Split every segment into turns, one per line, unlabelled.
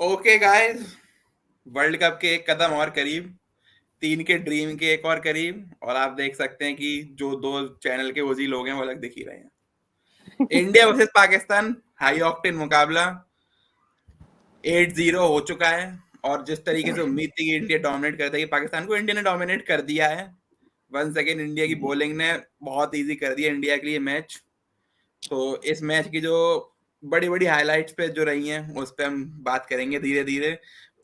Okay guys, world cup के एक कदम और करीब, 3 के ड्रीम के एक और करीब, और आप देख सकते हैं कि जो 2 चैनल के ओजी लोग हैं वो अलग दिख ही रहे हैं। India versus Pakistan, high octane मुकाबला 8-0 हो चुका है, और जिस तरीके से उम्मीद थी कि इंडिया डोमिनेट करता है पाकिस्तान को, इंडिया ने डोमिनेट कर दिया है। वन सेकेंड, इंडिया की बॉलिंग ने बहुत इजी कर दिया इंडिया के लिए मैच। तो इस मैच की जो बड़ी बड़ी हाइलाइट्स पे जो रही हैं उस पे हम बात करेंगे धीरे धीरे।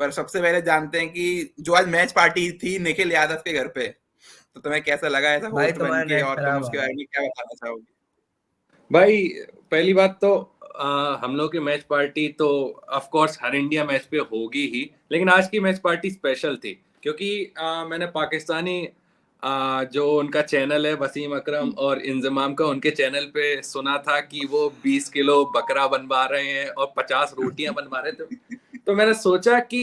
पर सबसे पहले जानते हैं कि जो आज मैच पार्टी थी निखिल यादव के घर पे, तो तुम्हें कैसा लगा ऐसा
भाई
होस्ट बन
तुम्हारा
के,
नेट
और तुम
खराब आ
उसके
रहा
बारे
है।
में क्या बताना चाहोगे?
भाई पहली बात तो हम लोग की मैच पार्टी तो of course her India match पे होगी ही, लेकिन आज की मैच पार्टी स्पेशल थी क्योंकि मैंने पाकिस्तानी जो उनका चैनल है वसीम अकरम और इंजमाम का, उनके चैनल पे सुना था कि वो 20 किलो बकरा बनवा रहे हैं और 50 रोटियां बनवा रहे थे। तो मैंने सोचा कि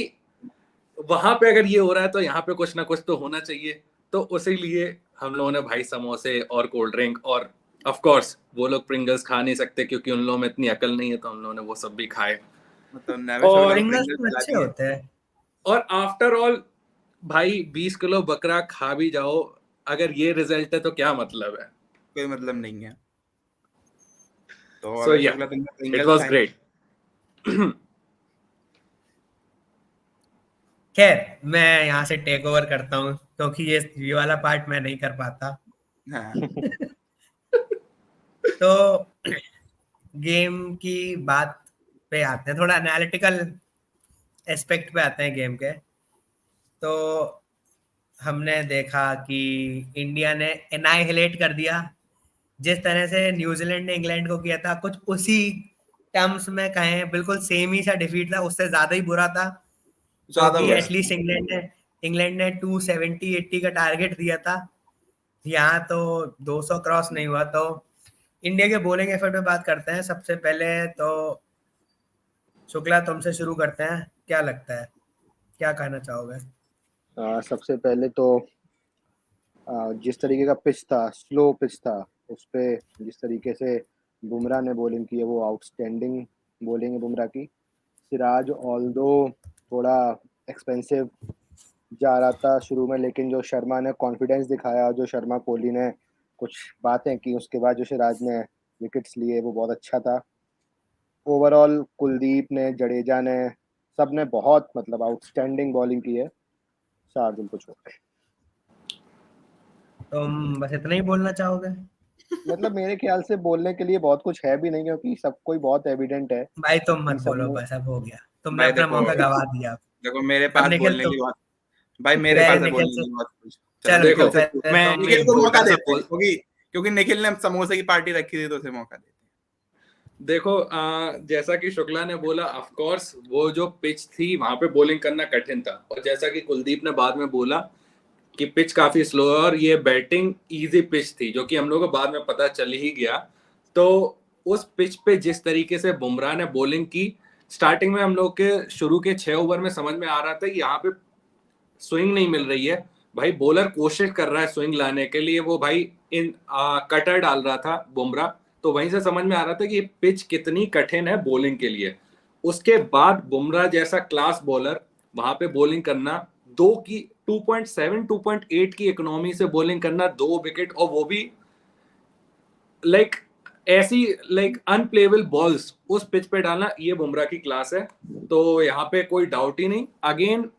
वहां पे अगर ये हो रहा है तो यहाँ पे कुछ ना कुछ तो होना चाहिए। तो उसी लिए हम लोगों ने भाई समोसे और कोल्ड ड्रिंक, और ऑफ कोर्स वो लोग प्रिंगल्स खा नहीं सकते क्योंकि उन लोगों में इतनी अकल नहीं है, तो हम लोगों ने वो सब भी खाए।
मतलब नवे शुक्ला
और
को
प्रिंगल्स
प्रिंगल्स
तो
खिला
अच्छे
दिए।
होते हैं।
और आफ्टर ऑल भाई 20 किलो बकरा खा भी जाओ, अगर ये रिजल्ट है तो क्या मतलब है।
कोई मतलब नहीं है। तो
सो
अबे
या
शुक्ला, तुमने
इट
प्रिंगल्स
वाज
खाए?
ग्रेट।
खैर, मैं यहाँ से टेक ओवर करता हूँ क्योंकि ये वाला पार्ट मैं नहीं कर पाता।
हाँ।
तो गेम की बात पे आते हैं, थोड़ा एनालिटिकल एस्पेक्ट पे आते हैं गेम के। तो हमने देखा कि इंडिया ने एनाइहिलेट कर दिया। जिस तरह से न्यूजीलैंड ने इंग्लैंड को किया था, कुछ उसी टर्म्स में कहें, बिल्कुल सेम ही सा डिफीट था, उससे ज्यादा ही बुरा था।
ज्यादा
क्योंकि
बुरा।
एटलीस्ट इंग्लैंड ने 270-80 का टारगेट दिया था। यहाँ तो 200 क्रॉस नहीं हुआ। तो इंडिया के बॉलिंग एफर्ट पे बात करते हैं। सबसे पहले तो शुक्ला, तुमसे शुरू करते हैं। क्या लगता है, क्या कहना चाहोगे?
सबसे पहले तो जिस तरीके का पिच था, स्लो पिच था, उस पे जिस तरीके से बुमराह ने बॉलिंग की है वो आउटस्टैंडिंग बॉलिंग है बुमराह की। सिराज ऑल्दो थोड़ा एक्सपेंसिव जा रहा था शुरू में, लेकिन जो शर्मा ने कॉन्फिडेंस दिखाया, जो शर्मा कोहली ने कुछ बातें की, उसके बाद जो सिराज ने विकेट्स लिए वो बहुत अच्छा था। ओवरऑल कुलदीप ने, जडेजा ने, सब ने बहुत मतलब आउटस्टैंडिंग बॉलिंग की है शार्दुल को छोड़ के।
तुम बस इतना ही बोलना चाहोगे?
मतलब मेरे ख्याल से बोलने के लिए बहुत कुछ है भी नहीं, क्योंकि सब कोई बहुत एविडेंट है
भाई तुम
कि
मत
सब
बोलो,
ने।
बस अब हो गया। तुमने
भाई
अपना
देखो,
मौका गवा दिया।
देखो मेरे
अब
पास
निखिल
बोलने
तुम,
की बहुत, भाई मेरे
पहले
पास है
निखिल
बोलने
से,
की बहुत कुछ। चलो
चलो
देखो
निखिल
निखिल से,
पहले
मैं
तुम।
एक
निखिल को मौका
इम्पोर्टेंट सा
देते हैं
बोल
क्योंकि क्योंकि निखिल ने समोसे की पार्टी रखी थी, तो उसे मौका देते हैं।
देखो जैसा कि शुक्ला ने बोला, ऑफ कोर्स वो जो पिच थी वहां पे बॉलिंग करना कठिन था, और जैसा कि कुलदीप ने बाद में बोला कि पिच काफी स्लो है और ये बैटिंग इजी पिच थी, जो कि हम लोगों को बाद में पता चल ही गया। तो उस पिच पे जिस तरीके से बुमराह ने बॉलिंग की, स्टार्टिंग में हम लोग के शुरू के 6 ओवर में समझ में आ रहा था कि यहाँ पे स्विंग नहीं मिल रही है। भाई बॉलर कोशिश कर रहा है स्विंग लाने के लिए, वो भाई इन कटर डाल रहा था बुमराह। तो वहीं से समझ में आ रहा था कि पिच कितनी कठिन है बॉलिंग के लिए। उसके बाद बुमराह जैसा क्लास बॉलर वहां पे बॉलिंग करना, 2.7 2.8 की इकोनॉमी से बॉलिंग करना, 2 विकेट, और वो भी लाइक ऐसी अनप्लेबल बॉल्स उस पिच पे डालना, ये बुमराह की क्लास है। तो यहाँ पे कोई डाउट ही नहीं। अगेन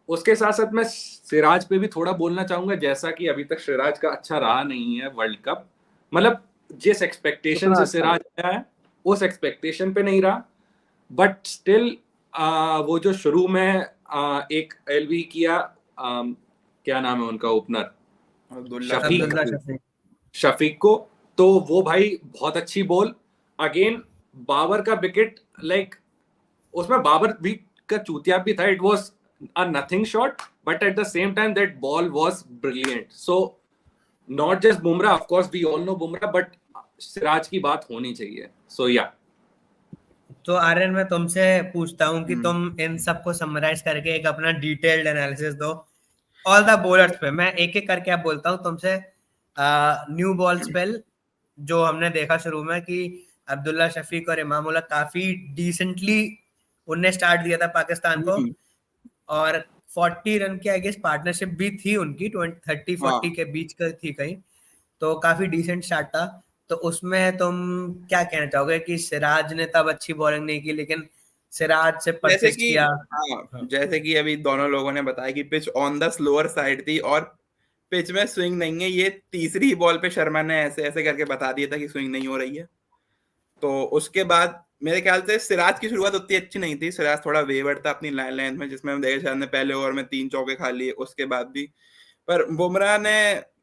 उसके साथ साथ मैं सिराज पे भी थोड़ा बोलना चाहूंगा, जैसा कि अभी तक सिराज का अच्छा रहा नहीं है वर्ल्ड कप। मतलब जिस एक्सपेक्टेशन
उतना
से
अच्छा नहीं।
सिराज आया है उस एक्सपेक्टेशन पे नहीं रहा। बट स्टिल वो जो शुरू में एक एलबी किया, क्या नाम है उनका ओपनर,
अब्दुल्ला
शफीक,
अब्दुल्ला
शफीक।
शफीक।
शफीक को, तो वो भाई बहुत अच्छी बॉल। अगेन बाबर का विकेट, उसमें बाबर भी का चूतिया भी था। It was a nothing shot, but at the same time that ball was brilliant. So not just Bumrah, of course we all know Bumrah, but Siraj की बात होनी चाहिए। सो या
तो आर्यन, मैं तुमसे पूछता हूँ कि
हम्म।
तुम इन सबको समराइज करके एक अपना डिटेल्ड एनालिसिस दो ऑल द बॉलर्स पे। मैं एक एक करके अब बोलता हूँ तुमसे। न्यू बॉल स्पेल जो हमने देखा शुरू में कि अब्दुल्ला शफीक और इमामुल्लाह काफी डिसेंटली उनने स्टार्ट दिया था पाकिस्तान को,
हम्म,
और 40 रन की आई गेस पार्टनरशिप भी थी उनकी, 30-40
हाँ।
के बीच का थी कहीं, तो काफी डिसेंट स्टार्ट था। तो उसमें तुम क्या कहना चाहोगे कि सिराज ने तब अच्छी बॉलिंग नहीं की, लेकिन सिराज से
जैसे
परसिस्ट
कि
किया?
हाँ, जैसे कि अभी दोनों लोगों ने बताया कि pitch on the slower side थी और पिच में स्विंग नहीं है, ये तीसरी बॉल पे शर्मा ने ऐसे ऐसे करके बता दिया था कि स्विंग नहीं हो रही है। तो उसके बाद मेरे ख्याल से सिराज की शुरुआत उतनी अच्छी नहीं थी, सिराज थोड़ा वेवर्ड था अपनी लाइन लेंथ में, जिसमें हम देखे शायद ने पहले ओवर में 3 चौके खा लिए उसके बाद भी। पर बुमराह ने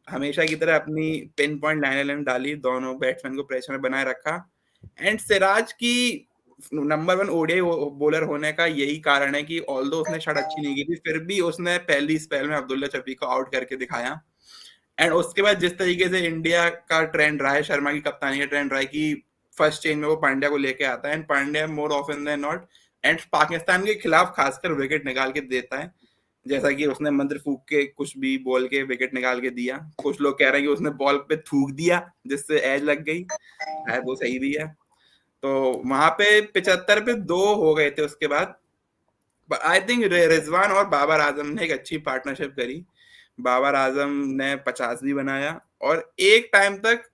हमेशा की तरह अपनी पिन पॉइंट लाइन लेंथ डाली, दोनों बैट्समैन को प्रेशर में बनाए रखा। एंड सिराज की नंबर 1 ओडीआई बॉलर होने का यही कारण है कि ऑल्दो उसने शॉट अच्छी नहीं की थी, फिर भी उसने पहली स्पेल में अब्दुल्ला शफी को आउट करके दिखाया। एंड उसके बाद जिस तरीके से इंडिया का ट्रेंड रहा है, शर्मा की कप्तानी का ट्रेंड रहा है कि फर्स्ट चेंज में वो पांड्या को लेके आता है, and Pandya more often than not and Pakistan के खिलाफ खासकर विकेट निकाल के देता है। जैसा कि उसने मंत्र फूक के कुछ भी बोल के विकेट निकाल के दिया। कुछ लोग कह रहे हैं कि उसने बॉल पे थूक दिया जिससे एज लग गई, शायद वो सही भी है। तो वहां पे 75 पे 2 हो गए थे उसके बाद। आई थिंक रिजवान और बाबर आजम ने एक अच्छी पार्टनरशिप करी। बाबर आजम ने 50 भी बनाया, और एक टाइम तक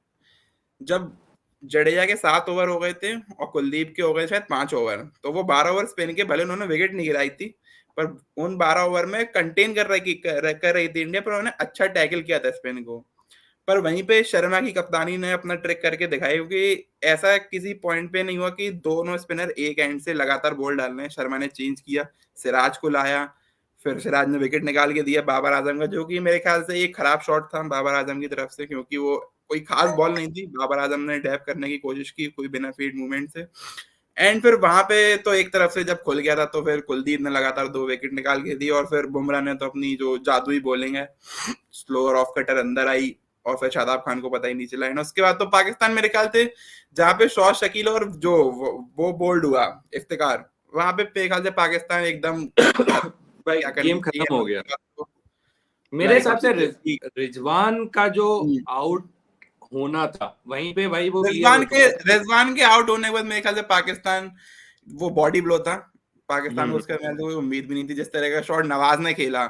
जब जडेजा के 7 ओवर हो गए थे और कुलदीप के हो गए शायद 5 ओवर, तो वो 12 ओवर स्पिन के, भले उन्होंने विकेट नहीं गिराई थी, पर उन 12 ओवर में कंटेन कर रही थी इंडिया, पर उन्होंने अच्छा टैकल किया था स्पिन को। पर वहीं पे शर्मा की कप्तानी ने अपना ट्रिक करके दिखाया, क्योंकि ऐसा किसी पॉइंट पे नहीं हुआ कि दोनों स्पिनर एक एंड से लगातार बॉल डाल रहे हैं। शर्मा ने चेंज किया, सिराज को लाया, फिर सिराज ने विकेट निकाल के दिया बाबर आजम का, जो कि मेरे ख्याल से एक खराब शॉट था बाबर आजम की तरफ से, क्योंकि वो कोई खास बॉल नहीं थी। बाबर आजम ने डैप करने की कोशिश की कोई बिना फीड मूवमेंट से, एंड फिर वहां पे तो एक तरफ से जब खुल गया था तो फिर कुलदीप ने लगातार 2 विकेट निकाल के दी, और फिर बुमराह ने तो अपनी जो जादुई बॉलिंग है, स्लोअर ऑफ कटर अंदर आई, और फिर शादाब खान को पता ही नहीं चला। एंड उसके बाद तो पाकिस्तान मेरे ख्याल से जहाँ पे शॉट शकील और जो वो बोल्ड हुआ इफ्तिकार, वहां पे मेरे ख्याल से पाकिस्तान एकदम
भाई
क्या करनी
गेम खत्म
चाहिए
हो गया
तो
मेरे
लाइक
हिसाब से। रिजवान का जो आउट होना था वहीं पे भाई वो क्लियर हो चुका था।
रिजवान के आउट होने के बाद मेरे ख्याल से पाकिस्तान, वो बॉडी ब्लो था पाकिस्तान को, उसका मेरे को उम्मीद भी नहीं थी। जिस तरह का शॉट नवाज ने खेला,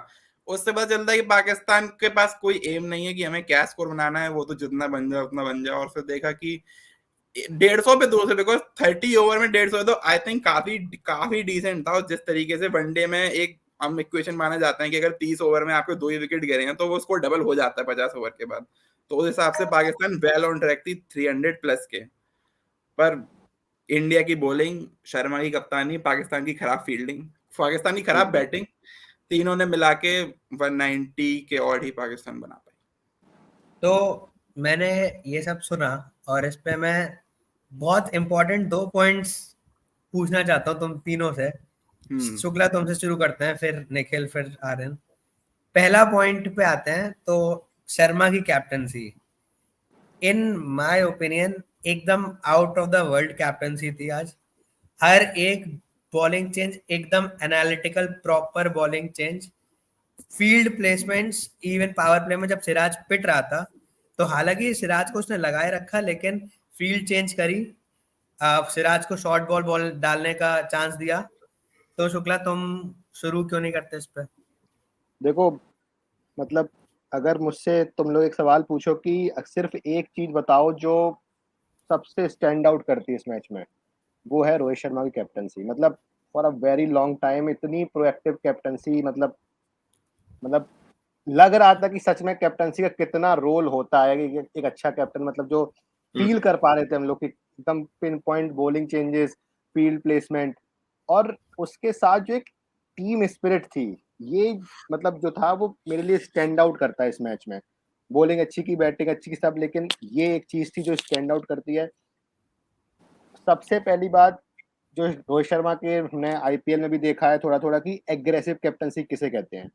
उससे पता चलता है कि पाकिस्तान के पास कोई एम नहीं है कि हमें क्या स्कोर बनाना है, वो तो जितना बन जाए उतना बन जाए। और फिर देखा कि 150 पे 200, बिकॉज 30 ओवर में 150 तो आई थिंक काफी काफी डिसेंट था। और जिस तरीके से वनडे में एक हम इक्वेशन माना जाता है कि अगर 30 ओवर में आपके 2 ही विकेट गिरे हैं तो वो स्कोर डबल हो जाता है 50 ओवर के बाद। तो उस हिसाब से पाकिस्तान वेल ऑन ट्रैक थी 300 प्लस के। पर इंडिया की बॉलिंग, शर्मा की कप्तानी, पाकिस्तान की खराब फील्डिंग, पाकिस्तान की खराब बैटिंग, तीनों ने मिला के 190 के और ही पाकिस्तान बना पाई।
तो मैंने ये सब सुना, और इस पे मैं बहुत इंपॉर्टेंट 2 पॉइंट्स पूछना चाहता हूँ तुम तीनों से। शुक्ला तुमसे शुरू करते हैं, फिर निखिल, फिर आर्यन। पहला पॉइंट पे आते हैं, तो शर्मा की कैप्टनसी इन माय ओपिनियन एकदम out of the world captaincy थी आज। हर एक बॉलिंग चेंज एकदम analytical proper bowling change, field placements, even power play में जब सिराज पिट रहा था तो हालांकि सिराज को उसने लगाए रखा, लेकिन फील्ड चेंज करी, सिराज को शॉर्ट बॉल डालने का चांस दिया। तो शुक्ला तुम शुरू क्यों नहीं करते इस पे?
देखो, मतलब अगर मुझसे तुम लोग एक सवाल पूछो कि सिर्फ एक चीज बताओ जो सबसे स्टैंड आउट करती है इस मैच में, वो है रोहित शर्मा की कैप्टनसी। मतलब for a very long time इतनी प्रोएक्टिव कैप्टनसी, मतलब लग रहा था कि सच में कैप्टनसी का कितना रोल होता है कि एक अच्छा कैप्टन, मतलब जो फील कर पा रहे थे हम लोग कि एकदम pin point bowling changes, field placement, और उसके साथ जो एक टीम स्पिरिट थी, ये मतलब जो था वो मेरे लिए स्टैंड आउट करता है इस मैच में। बॉलिंग अच्छी की, बैटिंग अच्छी की, सब, लेकिन ये एक चीज थी जो स्टैंड आउट करती है। सबसे पहली बात, जो रोहित शर्मा के हमने आईपीएल में भी देखा है थोड़ा थोड़ा कि एग्रेसिव कैप्टनसी किसे कहते हैं।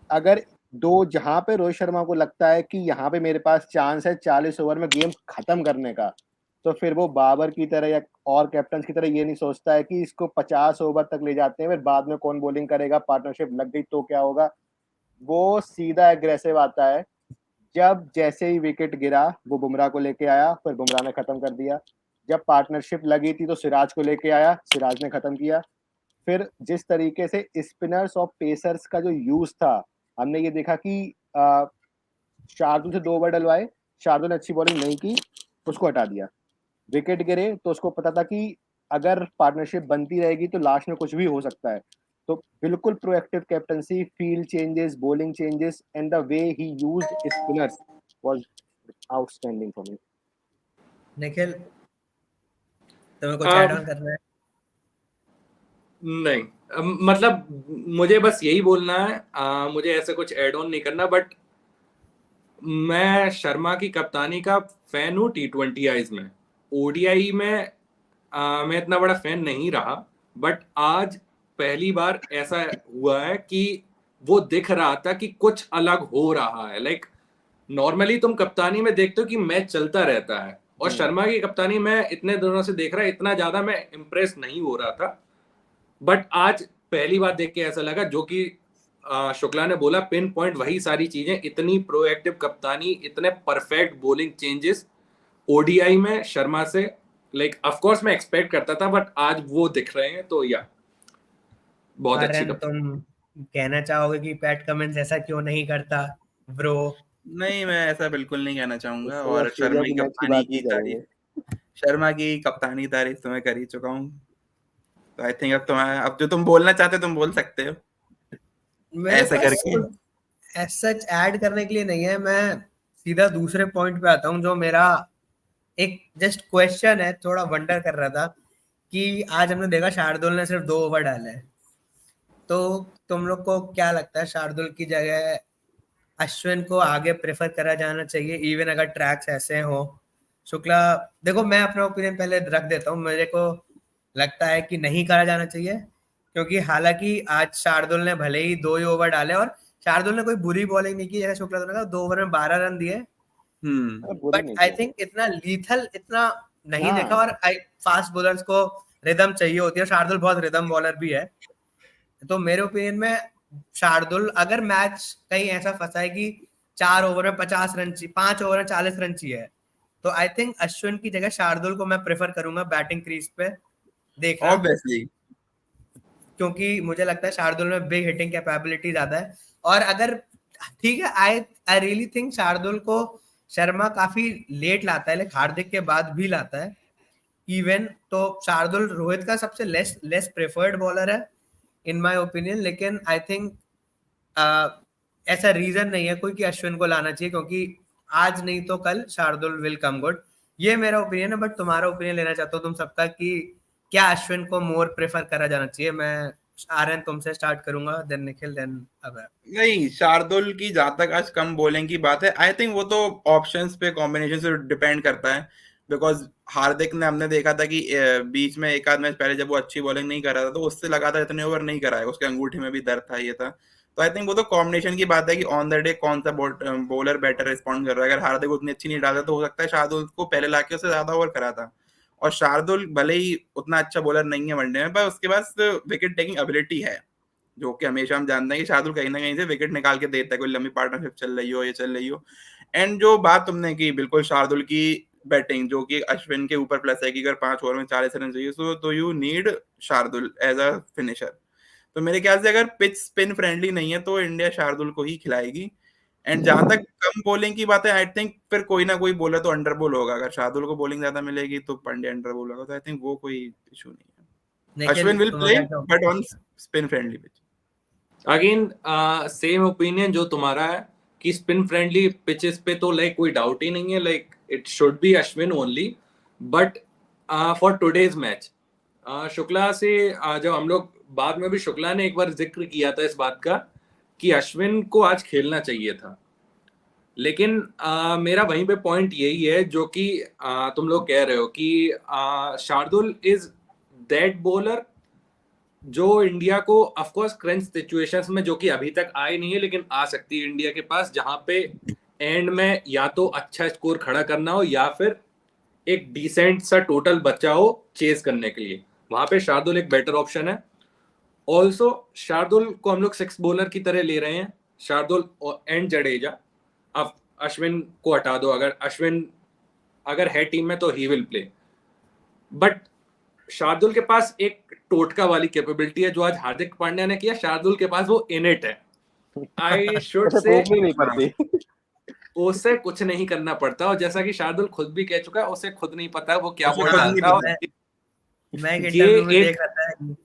अगर जहां पे रोहित शर्मा को लगता है कि यहाँ पे मेरे पास चांस है 40 ओवर में गेम खत्म करने का, तो फिर वो बाबर की तरह या और कैप्टन की तरह ये नहीं सोचता है कि इसको 50 ओवर तक ले जाते हैं, फिर बाद में कौन बॉलिंग करेगा, पार्टनरशिप लग गई तो क्या होगा। वो सीधा एग्रेसिव आता है। जब जैसे ही विकेट गिरा वो बुमराह को लेके आया, फिर बुमराह ने खत्म कर दिया। जब पार्टनरशिप लगी थी तो सिराज को लेके आया, सिराज ने खत्म किया। फिर जिस तरीके से स्पिनर्स और पेसर्स का जो यूज था, हमने ये देखा कि शार्दुल से 2 ओवर डलवाए, शार्दुल ने अच्छी बॉलिंग नहीं की, उसको हटा दिया। विकेट गिरे तो उसको पता था कि अगर पार्टनरशिप बनती रहेगी तो लास्ट में कुछ भी हो सकता है। तो बिल्कुल proactive captaincy, field changes, bowling changes and the way he used spinners was outstanding for me.
Nikhil, तुम्हें कुछ ऐड ऑन करना है?
नहीं, मतलब मुझे बस यही बोलना है, मुझे ऐसा कुछ एड ऑन नहीं करना, बट मैं शर्मा की कप्तानी का फैन हूँ T20 आईज में। ओडीआई में मैं इतना बड़ा फैन नहीं रहा, बट आज पहली बार ऐसा हुआ है कि वो दिख रहा था कि कुछ अलग हो रहा है। लाइक नॉर्मली तुम कप्तानी में देखते हो कि मैच चलता रहता है, और शर्मा की कप्तानी में इतने दिनों से देख रहा, इतना ज्यादा मैं इम्प्रेस नहीं हो रहा था, बट आज पहली बार देख के ऐसा लगा, जो कि शुक्ला ने बोला पिन पॉइंट वही सारी चीजें, इतनी प्रोएक्टिव कप्तानी, इतने परफेक्ट बॉलिंग चेंजेस ओडीआई में शर्मा से। लाइक ऑफ कोर्स मैं एक्सपेक्ट करता था, बट आज वो दिख रहे हैं, तो या बहुत अच्छी
आर्यन,
कप्तानी।
तुम कहना चाहोगे कि पैट कमिंस ऐसा क्यों नहीं करता ब्रो?
नहीं, मैं ऐसा बिल्कुल नहीं कहना चाहूँगा,
इससे
और
ऑस्ट्रेलिया
शर्मा
की
की
मैच की
कप्तानी
बात
की
नहीं करेंगे।
शर्मा की कप्तानी तारीफ तो मैं कर ही चुका हूँ। तो आई थिंक अब जो तुम बोलना चाहते हो तुम बोल सकते हो
मेरे
ऐसा
पास
करके।
सच ऐड करने के लिए नहीं है। मैं सीधा दूसरे पॉइंट पे आता हूँ, जो मेरा एक जस्ट क्वेश्चन है। थोड़ा वंडर कर रहा था कि आज हमने देखा शार्दुल ने सिर्फ 2 ओवर डाले, तो तुम लोग को क्या लगता है शार्दुल की जगह अश्विन को आगे प्रेफर करा जाना चाहिए, इवन अगर ट्रैक्स ऐसे हो? शुक्ला, देखो मैं अपना ओपिनियन पहले रख देता हूँ। मेरे को लगता है कि नहीं करा जाना चाहिए, क्योंकि हालांकि आज शार्दुल ने भले ही 2 ही ओवर डाले, और शार्दुल ने कोई बुरी बॉलिंग नहीं की, जैसे शुक्ला ने कहा 2 ओवर में 12 रन दिए,
बुरी
बट
नहीं
आई
थी।
थिंक इतना लीथल इतना नहीं
हाँ।
देखा। और फास्ट बॉलर्स को रिदम चाहिए होती है, शार्दुल बहुत रिदम बॉलर भी है। तो मेरे ओपिनियन में शार्दुल, अगर मैच कहीं ऐसा फंसा है कि 4 ओवर में 50 रन चाहिए, 5 ओवर में 40 रन चाहिए, तो आई थिंक अश्विन की जगह शार्दुल को मैं प्रेफर करूंगा बैटिंग क्रीज पे देखना,
ऑब्वियसली।
क्योंकि मुझे लगता है शार्दुल में बिग हिटिंग कैपेबिलिटी ज्यादा है। और अगर ठीक है, आई आई रियली थिंक शार्दुल को शर्मा काफी लेट लाता है, लाइक हार्दिक के बाद भी लाता है इवन। तो शार्दुल रोहित का सबसे लेस प्रेफर्ड बॉलर है इन माय ओपिनियन, लेकिन आई थिंक ऐसा रीजन नहीं है कोई कि अश्विन को लाना चाहिए, क्योंकि आज नहीं तो कल शार्दुल विल कम गुड। ये मेरा ओपिनियन है, बट तुम्हारा ओपिनियन लेना चाहता हूँ तुम सबका कि क्या अश्विन को मोर प्रेफर करा जाना चाहिए। मैं आर्यन तुमसे स्टार्ट करूंगा, देन निखिल, देन अभय।
नहीं, शार्दुल की जहां तक आज कम बॉलिंग की बात है, आई थिंक वो तो ऑप्शंस पे कॉम्बिनेशन से डिपेंड करता है। बिकॉज हार्दिक ने हमने देखा था कि बीच में एक आध मैच पहले जब वो अच्छी बॉलिंग नहीं कर रहा था तो उससे लगातार इतने ओवर नहीं कराया, उसके अंगूठे में भी दर्द था, ये था। तो आई थिंक वो तो कॉम्बिनेशन की बात है कि ऑन द डे कौन सा बॉलर बेटर रिस्पॉन्ड कर रहा है। अगर हार्दिक उतनी अच्छी नहीं डालता तो हो सकता है शार्दुल को पहले लाके उससे ज्यादा ओवर करा था। और शार्दुल भले ही उतना अच्छा बॉलर नहीं है वनडे में, पर उसके पास विकेट टेकिंग एबिलिटी है, जो कि हमेशा हम जानते हैं कि शार्दुल कहीं ना कहीं से विकेट निकाल के देता है, कोई लंबी पार्टनरशिप चल रही हो, ये चल रही हो। एंड जो बात तुमने की, बिल्कुल शार्दुल की बैटिंग जो कि अश्विन के ऊपर प्लस है कि अगर 5 ओवर में 40 रन चाहिए तो you need Shardul as a finisher. तो मेरे ख्याल से अगर पिच स्पिन फ्रेंडली नहीं है तो इंडिया शार्दुल को ही खिलाएगी। एंड जहां तक कम बॉलिंग की बात है, आई थिंक फिर कोई ना कोई बॉलर तो अंडर बॉल होगा। अगर शार्दुल को बॉलिंग ज्यादा मिलेगी तो पांड्या अंडर बॉल होगा, तो आई थिंक वो कोई इशू नहीं है।
निखिल,
अश्विन विल
तुम्हारा
प्ले
क्या?
But on spin friendly pitch.
Again same opinion जो तुम्हारा है कि स्पिन फ्रेंडली पिचेस पे तो लाइक कोई डाउट ही नहीं है, like it should be Ashwin only. But for today's match Shukla से जब हम लोग बाद में भी, शुक्ला ने एक बार जिक्र किया था इस बात का कि अश्विन को आज खेलना चाहिए था, लेकिन मेरा वहीं पे पॉइंट यही है जो कि तुम लोग कह रहे हो कि शार्दुल इज दैट बॉलर जो इंडिया को ऑफ कोर्स क्रंच सिचुएशंस में, जो कि अभी तक आई नहीं है लेकिन आ सकती है इंडिया के पास, जहां पे एंड में या तो अच्छा स्कोर खड़ा करना हो या फिर एक डिसेंट सा टोटल बचा हो चेस करने के लिए, वहां पे शार्दुल एक बेटर ऑप्शन है। ऑल्सो शार्दुल को हम लोग 6 बॉलर की तरह ले रहे हैं, शार्दुल एंड जडेजा। अब अश्विन को हटा दो, अगर अश्विन अगर है टीम में तो he will play, but Shardul के पास एक टोटका वाली कैपेबिलिटी है जो आज हार्दिक पांड्या ने किया, शार्दुल के पास वो इनेट है। आई शुड
उसे
से
प्रूव नहीं पड़ती।
उसे कुछ नहीं करना पड़ता, और जैसा कि शार्दुल खुद भी कह चुका है, उसे खुद नहीं पता है वो क्या
उसे
बॉल
खुद नहीं
डालता है।
पता।
और
मैं एक
ये
इंटरव्यू में
एक-
देख रहा था,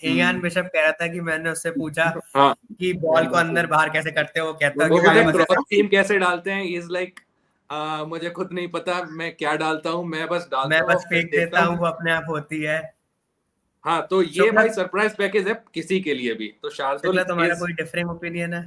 इयान बिशप कह रहा था कि मैंने उससे पूछा
हाँ,
कि बॉल को अंदर बाहर कैसे करते हो, कहता
वो
कि मैंने बस
क्रॉस टीम कैसे डालते हैं, इज लाइक मुझे खुद नहीं पता मैं क्या डालता हूँ, मैं बस डालता
मैं
हूँ
बस
और फिर
फेंक देता हूँ, वो अपने आप होती है।
हाँ, तो ये
शुक्ला,
भाई सरप्राइज पैकेज है किसी के लिए भी। तो शार्दुल
शुक्ला तुम्हारा
इज
कोई डिफरेंट ओपिनियन है?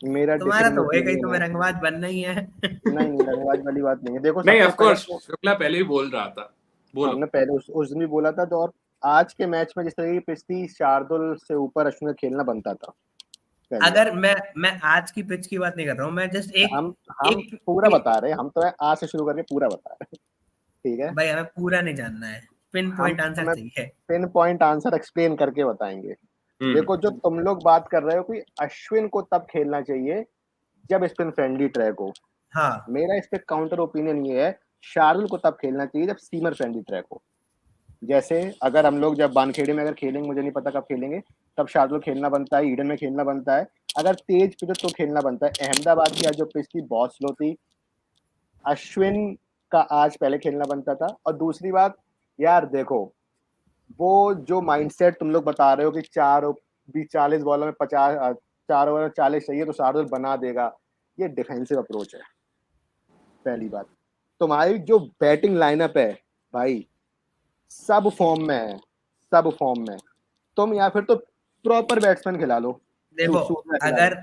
मेरा
तुम्हारा
डिफरेंट
तो होएगा ही,
ओपिनियन
तुम्हें
है।
रंगबाज बनना ही है।
नहीं रंगबाज वाली बात नहीं है। देखो
नहीं,
सबसे
ऑफ
पहले
कोर्स
तो
शुक्ला पहले ही बोल रहा था, बोलो।
हमने पहले उस दिन भी बोला था, तो और आज के मैच में जिस तरह की पिच थी, शार्दुल से ऊपर अश्विन का खेलना बनता था। पहली बात।
अगर मैं आज की पिच की बात नहीं कर रहा हूँ, मैं जस्ट
हम
एक
पूरा बता रहे हैं, हम तो आज से शुरू करके पूरा बता रहे हैं, ठीक है।
भाई हमें पूरा नहीं जानना है, पिन पॉइंट आंसर
हमें
चाहिए।
पिन पॉइंट आंसर एक्सप्लेन करके बताएंगे। देखो जो तुम लोग बात कर रहे हो कि अश्विन को तब खेलना चाहिए जब स्पिन फ्रेंडली ट्रैक हो,
हाँ,
मेरा इस पे काउंटर ओपिनियन ये है, शार्दुल को तब खेलना चाहिए जब सीमर फ्रेंडली ट्रैक हो। जैसे अगर हम लोग जब वानखेड़े में अगर खेलेंगे, मुझे नहीं पता कब खेलेंगे, तब शार्दुल खेलना बनता है, ईडन में खेलना बनता है। अगर तेज पिच तो खेलना बनता है। अहमदाबाद की आज जो पिच थी बहुत स्लो थी, अश्विन का आज पहले खेलना बनता था। और दूसरी बात यार देखो, वो जो माइंडसेट तुम लोग बता रहे हो कि 40 बॉलों में 50, 4 ओवर में 40 चाहिए तो शार्दुल बना देगा, ये डिफेंसिव अप्रोच है। पहली बात, तुम्हारी जो बैटिंग लाइनअप है भाई, सब फॉर्म में है, सब फॉर्म में। तुम या फिर तो प्रॉपर बैट्समैन खिला लो,
देखो
सूर्या खिला लो,
अगर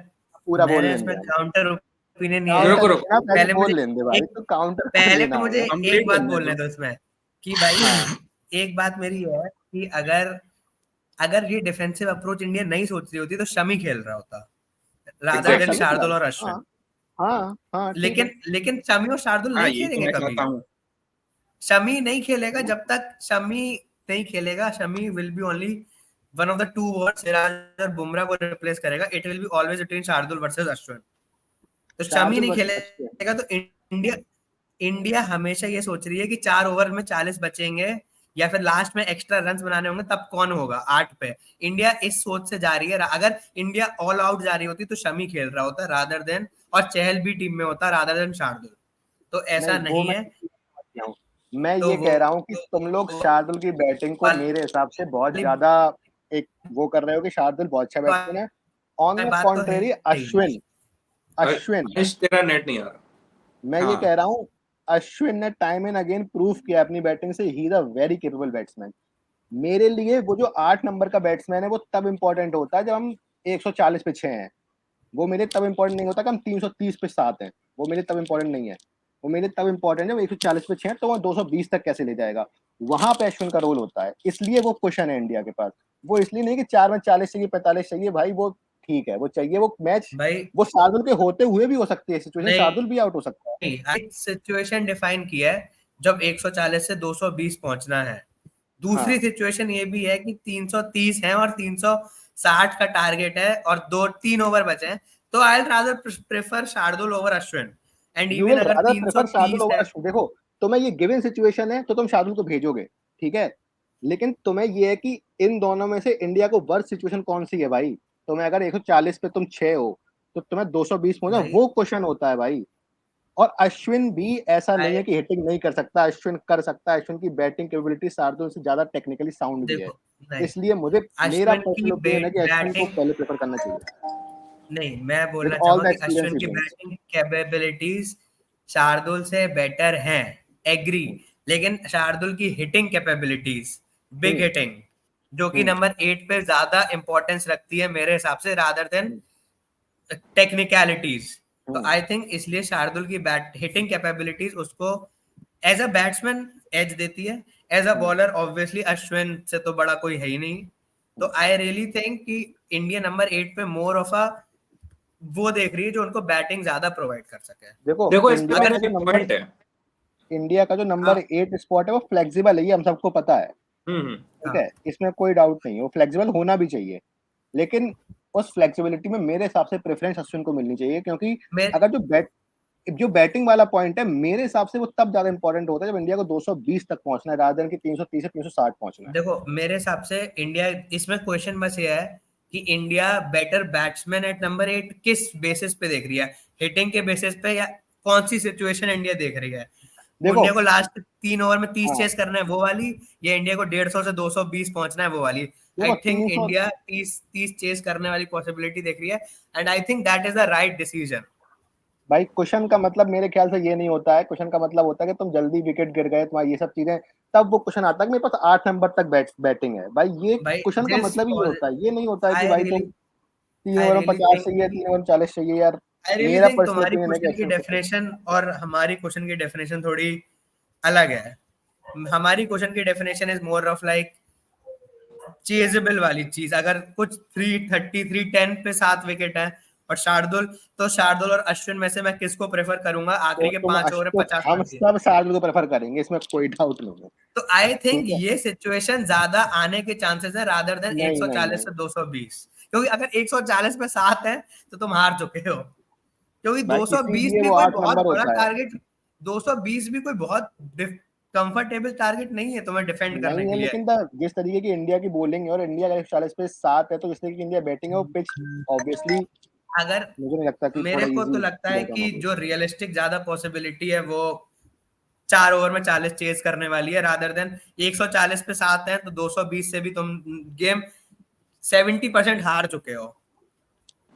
पूरा बोल
मेरे
लेंगे
इसमें
हम।
काउंटर ओपिनियन ये है,
रुको,
काउंटर
रुको।
देना, पहले
पहले
बोल
मुझे
लेंगे भाई,
एक
तो काउंटर
पहले
देना
मुझे
होगा।
कंप्लीट
एक बात
करने
बोलने
दो।
दो इसमें कि भाई एक बात मेरी ये है कि अगर ये डिफेंसिव अप्रोच इंडिया नहीं सोच रही होती तो शमी खेल रहा होता रादर
हाँ
देन
एग्जैक्टली।
शमी खिला
शार्दुल
लो,
और अश्विन।
हाँ ठीक है।
लेकिन शमी और शार्दुल
हाँ,
नहीं
ये तो
खेलेंगे
मैं
कभी।
समझता हूँ।
शमी नहीं खेलेगा जब तक शमी नहीं खेलेगा। Shami will be only one of the two word Siraj और बुमराह को रिप्लेस करेगा। It will be always between Shardul versus Ashwin. तो शमी
शार्दुल
नहीं
वर्सेस अश्विन।
खेलेगा तो इंडिया हमेशा ये सोच रही है कि 4 ओवर में 40 बचेंगे या फिर लास्ट में एक्स्ट्रा रन बनाने होंगे, तब कौन होगा 8 पे। इंडिया इस सोच से जा रही है। अगर इंडिया ऑल आउट जा रही होती तो शमी खेल रहा होता रादर देन, और चहल भी टीम में होता रादर देन शार्दुल। तो ऐसा
वो
नहीं है।
मैं
तो
ये कह रहा हूँ कि तुम लोग शार्दुल की बैटिंग को मेरे हिसाब से बहुत ज्यादा एक वो कर रहे हो कि शार्दुल बहुत अच्छा बैट्समैन है। ऑन द
बात तो है
कॉन्ट्रेरी
ही।
अश्विन
तेरा नेट नहीं आ रहा।
मैं ये
हाँ।
कह रहा हूँ, अश्विन ने टाइम एंड अगेन प्रूव किया अपनी बैटिंग से, he is a very capable batsman. मेरे लिए वो जो 8 नंबर का बैट्समैन है वो तब इंपॉर्टेंट होता है जब हम 140 पे 6 हैं। वो मेरे तब इंपॉर्टेंट नहीं होता कि हम 330 पे 7 हैं, वो मेरे तब इंपॉर्टेंट नहीं है। वो मेरे तब इंपॉर्टेंट है, वो 140 पे 6 तो वो 220 तक कैसे ले जाएगा, वहां पे अश्विन का रोल होता है। इसलिए वो क्वेश्चन है इंडिया के पास। वो इसलिए नहीं कि 4 में 40 चाहिए 45 चाहिए भाई, वो ठीक है, वो चाहिए। वो मैच
भाई
वो शार्दुल के होते हुए भी हो सकती है सिचुएशन,
नहीं,
शार्दुल भी आउट हो सकता है।
एक सिचुएशन डिफाइन किया है जब 140 से 220 पहुंचना है। दूसरी
हाँ
सिचुएशन ये भी है कि 330 है और 360 का टारगेट है और 2-3 ओवर बचे हैं, तो I will rather prefer Shardul over Ashwin. And
you
even
will
अगर
रादर प्रेफर शार्दुल
330
ओवर
है,
अश्विन। देखो तुम्हें ये गिवन सिचुएशन है तो तुम शार्दुल को भेजोगे, ठीक है। लेकिन तुम्हें ये है कि इन दोनों में से इंडिया को वर्स्ट सिचुएशन कौन सी है भाई। तुम्हें अगर 140 पे तुम 6 हो तो तुम्हें 220 पहुंचा,
भाई
वो क्वेश्चन होता है भाई। और अश्विन भी ऐसा नहीं है
आई
कि हिटिंग नहीं कर सकता, अश्विन कर सकता है। अश्विन की बैटिंग कैपेबिलिटी शार्दुल से ज्यादा टेक्निकली साउंड भी है।
देखो, नहीं,
इसलिए मेरा
अश्विन की
पर्सनल ओपिनियन है कि अश्विन को
बैटिंग
पहले प्रेफर करना चाहिए
नहीं, मैं
विद
बोलना
ऑल
चाहूंगा
द
कि
एक्सपीरियंस
अश्विन
ही
की
ब्रिंग्स।
बैटिंग कैपेबिलिटीज शार्दुल से बेटर हैं, एग्री। लेकिन शार्दुल की हिटिंग कैपेबिलिटीज, बिग हिटिंग, जो कि नंबर 8 पे ज्यादा इंपॉर्टेंस रखती है मेरे हिसाब से रादर देन टेक्निकलिटीज। तो आई थिंक इसलिए शार्दुल की बैट हिटिंग कैपेबिलिटीज उसको एज अ बैट्समैन एज देती है। As a bowler obviously Ashwin से तो बड़ा कोई है ही नहीं। तो आई रियली थिंक कि इंडिया नंबर 8 पे मोर ऑफ अ वो देख रही है जो उनको बैटिंग ज्यादा प्रोवाइड कर सके।
देखो
देखो इस पे
इंडिया
मेरा
का जो
एक
नंबर
पॉइंट है।
इंडिया का जो नंबर 8 स्पॉट है वो फ्लेक्सिबल है, ये हम सबको पता है, ठीक
हाँ,
है। इसमें कोई डाउट नहीं है, वो फ्लेक्सिबल होना भी चाहिए। लेकिन उस फ्लेक्सिबिलिटी में मेरे हिसाब से प्रेफरेंस अश्विन को मिलनी चाहिए, क्योंकि
मैं
अगर जो बैट जो बैटिंग वाला पॉइंट है मेरे हिसाब से वो तब ज्यादा इंपॉर्टेंट होता है जब इंडिया को 220 तक पहुंचना है रादर कि 330 से 360 पहुंचना है।
देखो मेरे हिसाब से इंडिया, इसमें क्वेश्चन बस ये है कि India better batsman at number 8 किस बेसिस पे देख रही है, हिटिंग के बेसिस पे या कौन सी सिचुएशन इंडिया देख रही है?
देखो
इंडिया को लास्ट 3 ओवर में 30
हाँ।
चेस करना है वो वाली, या इंडिया को 150 से 220 पहुंचना है वो वाली? आई
देखो
थिंक
300
इंडिया 30 चेस करने वाली पॉसिबिलिटी देख रही है, and I think that is the right decision.
भाई क्वेश्चन का मतलब मेरे ख्याल से ये नहीं होता है, क्वेश्चन का मतलब होता है कि तुम जल्दी विकेट गिर गए, तुम्हारी ये सब चीजें, तब वो क्वेश्चन आता है कि मेरे पास 8 नंबर तक बैटिंग है। भाई ये
भाई
क्वेश्चन का मतलब ही ये होता है, ये नहीं होता है कि
आई
भाई
रियली
तुम 3 ओवर में 50 चाहिए, 3 ओवर में 40 चाहिए यार।
आई रियली
मेरा
थिंक
पर्सनल
तुम्हारी
ओपिनियन है कि
क्वेश्चन की
अच्छा
डेफिनेशन और हमारी क्वेश्चन की डेफिनेशन थोड़ी अलग है। हमारी क्वेश्चन की definition is more of like chasable वाली चीज। अगर कुछ 330 310 पे 7 विकेट है और शार्दुल, तो शार्दुल और अश्विन में से मैं किसको प्रेफर करूंगा आखिरी के 5 ओवर में 50
हम
रन दिए?
सब शार्दुल को प्रेफर करेंगे, इसमें कोई डाउट नहीं है।
तो आई थिंक
ठीक है।
ये सिचुएशन ज्यादा आने के चांसेस है रादर देन
नहीं,
140
नहीं,
से 220, क्योंकि अगर 140 पे 7 है तो तुम हार चुके हो, क्योंकि
भाई
220
इसीलिए
भी
वो
कोई
8
बहुत
नंबर
बड़ा
होता है।
टारगेट, 220 भी कोई बहुत कंफर्टेबल टारगेट नहीं है तुम्हें डिफेंड करने
नहीं
के
है,
लिए।
लेकिन जिस तरीके की इंडिया की बॉलिंग है और इंडिया अगर 40 पे 7 है, तो जिस तरीके की इंडिया बैटिंग है वो पिच ऑब्वियसली
अगर
मुझे नहीं लगता कि
मेरे
थोड़ा
को तो
इजी
लगता है कि
होगी।
जो रियलिस्टिक ज्यादा पॉसिबिलिटी है वो 4 ओवर में 40 चेज करने वाली है रादर देन 140 पे 7 है तो 220 से भी तुम गेम 70% हार चुके हो।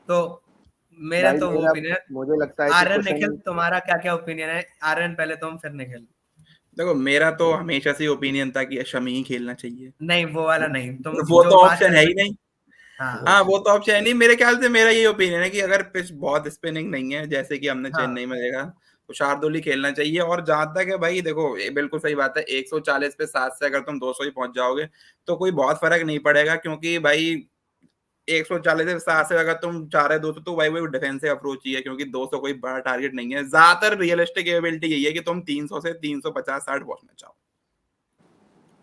तो मेरा
भाई
तो वो
मेरा
ओपिनियन।
मुझे लगता है कि
आर्यन निखिल
क्वेश्चन
तुम्हारा क्या क्या ओपिनियन है? आर्यन पहले तुम फिर निखिल।
देखो मेरा तो हमेशा से ओपिनियन था कि शमी ही खेलना चाहिए।
नहीं वो वाला नहीं, तुम
वो
जो
तो
बात
ऑप्शन
कर
है
रहे
ही
हो।
नहीं।
हाँ
हाँ वो तो ऑप्शन है नहीं। मेरे ख्याल से मेरा ये ओपिनियन है कि अगर पिच बहुत स्पिनिंग नहीं है जैसे कि हमने
हाँ
चेन्नई में देखा, तो शार्दुल ही खेलना चाहिए। और जहां तक है भाई देखो, ये बिल्कुल सही बात है, 140 पे 7 से अगर तुम 200 ही पहुंच जाओगे तो कोई बहुत फर्क नहीं पड़ेगा, क्योंकि भाई 140 से 7 से अगर तुम चाह रहे 200 तो भाई वो डिफेंसिव अप्रोच ही है, क्योंकि 200 कोई बड़ा टारगेट नहीं है। ज्यादातर रियलिस्टिक एबिलिटी यही है कि तुम 300 से 350 60 पहुंचना चाहो,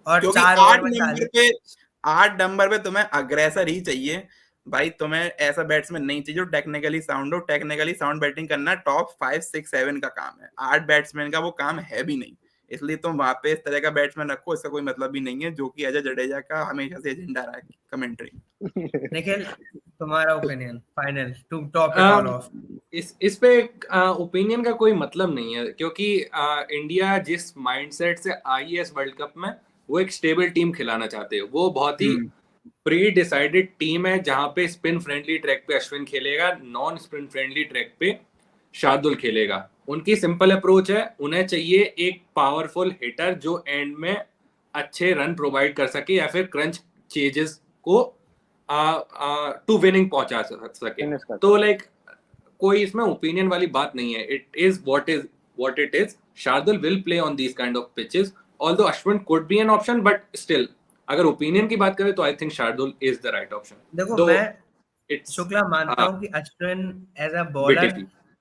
और
क्योंकि
4 ओवर में 40।
8 नंबर पे तुम्हें अग्रेसर ही चाहिए भाई। तुम्हें ऐसा बैट्समैन नहीं चाहिए जो टेक्निकली साउंड हो। टेक्निकली साउंड बैटिंग करना टॉप 5 6 7 का काम है, 8 बैट्समैन का वो काम है भी नहीं। इसलिए तुम वहां पे इस तरह का बैट्समैन रखो, इसका कोई मतलब भी नहीं है, जो कि अजय जडेजा का हमेशा से एजेंडा रहा है कमेंट्री।
निखिल तुम्हारा opinion final to top it all off.
इस पे ओपिनियन का कोई मतलब नहीं है, क्योंकि इंडिया जिस माइंडसेट से आई है इस वर्ल्ड कप में, वो एक स्टेबल टीम खिलाना चाहते हैं। वो बहुत ही प्री डिसाइडेड टीम है, जहां पे स्पिन फ्रेंडली ट्रैक पे अश्विन खेलेगा, नॉन स्पिन फ्रेंडली ट्रैक पे शार्दुल खेलेगा। उनकी सिंपल अप्रोच है, उन्हें चाहिए एक पावरफुल हिटर जो एंड में अच्छे रन प्रोवाइड कर सके या फिर क्रंच चेजेस को टू विनिंग पहुंचा सके। तो लाइक कोई इसमें ओपिनियन वाली बात नहीं है, it is what it is. Shardul will play on these kind of pitches, although Ashwin could be an option, but still अगर ओपिनियन की बात करें तो I think Shardul is the right option.
देखो मैं शुक्ला मानता हूँ कि अश्विन एज अ बॉलर,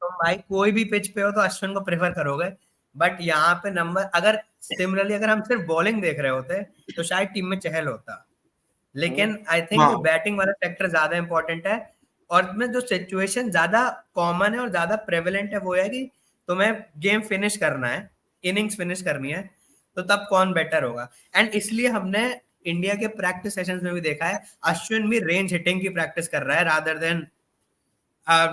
तो भाई कोई भी पिच पे हो तो अश्विन को प्रेफर करोगे, बट यहाँ पे नंबर अगर सिमिलरली अगर हम सिर्फ बॉलिंग देख रहे होते तो शायद टीम में चहल होता। लेकिन आई थिंक जो बैटिंग वाला सेक्टर ज्यादा इंपॉर्टेंट है, और में जो सिचुएशन ज्यादा कॉमन है और ज्यादा प्रेवलेंट है वो है कि तुम्हें गेम फिनिश करना है, इनिंग्स फिनिश करनी है, तो तब कौन बेटर होगा। एंड इसलिए हमने इंडिया के प्रैक्टिस सेशंस में भी देखा है अश्विन भी रेंज हिटिंग की प्रैक्टिस कर रहा है रादर देन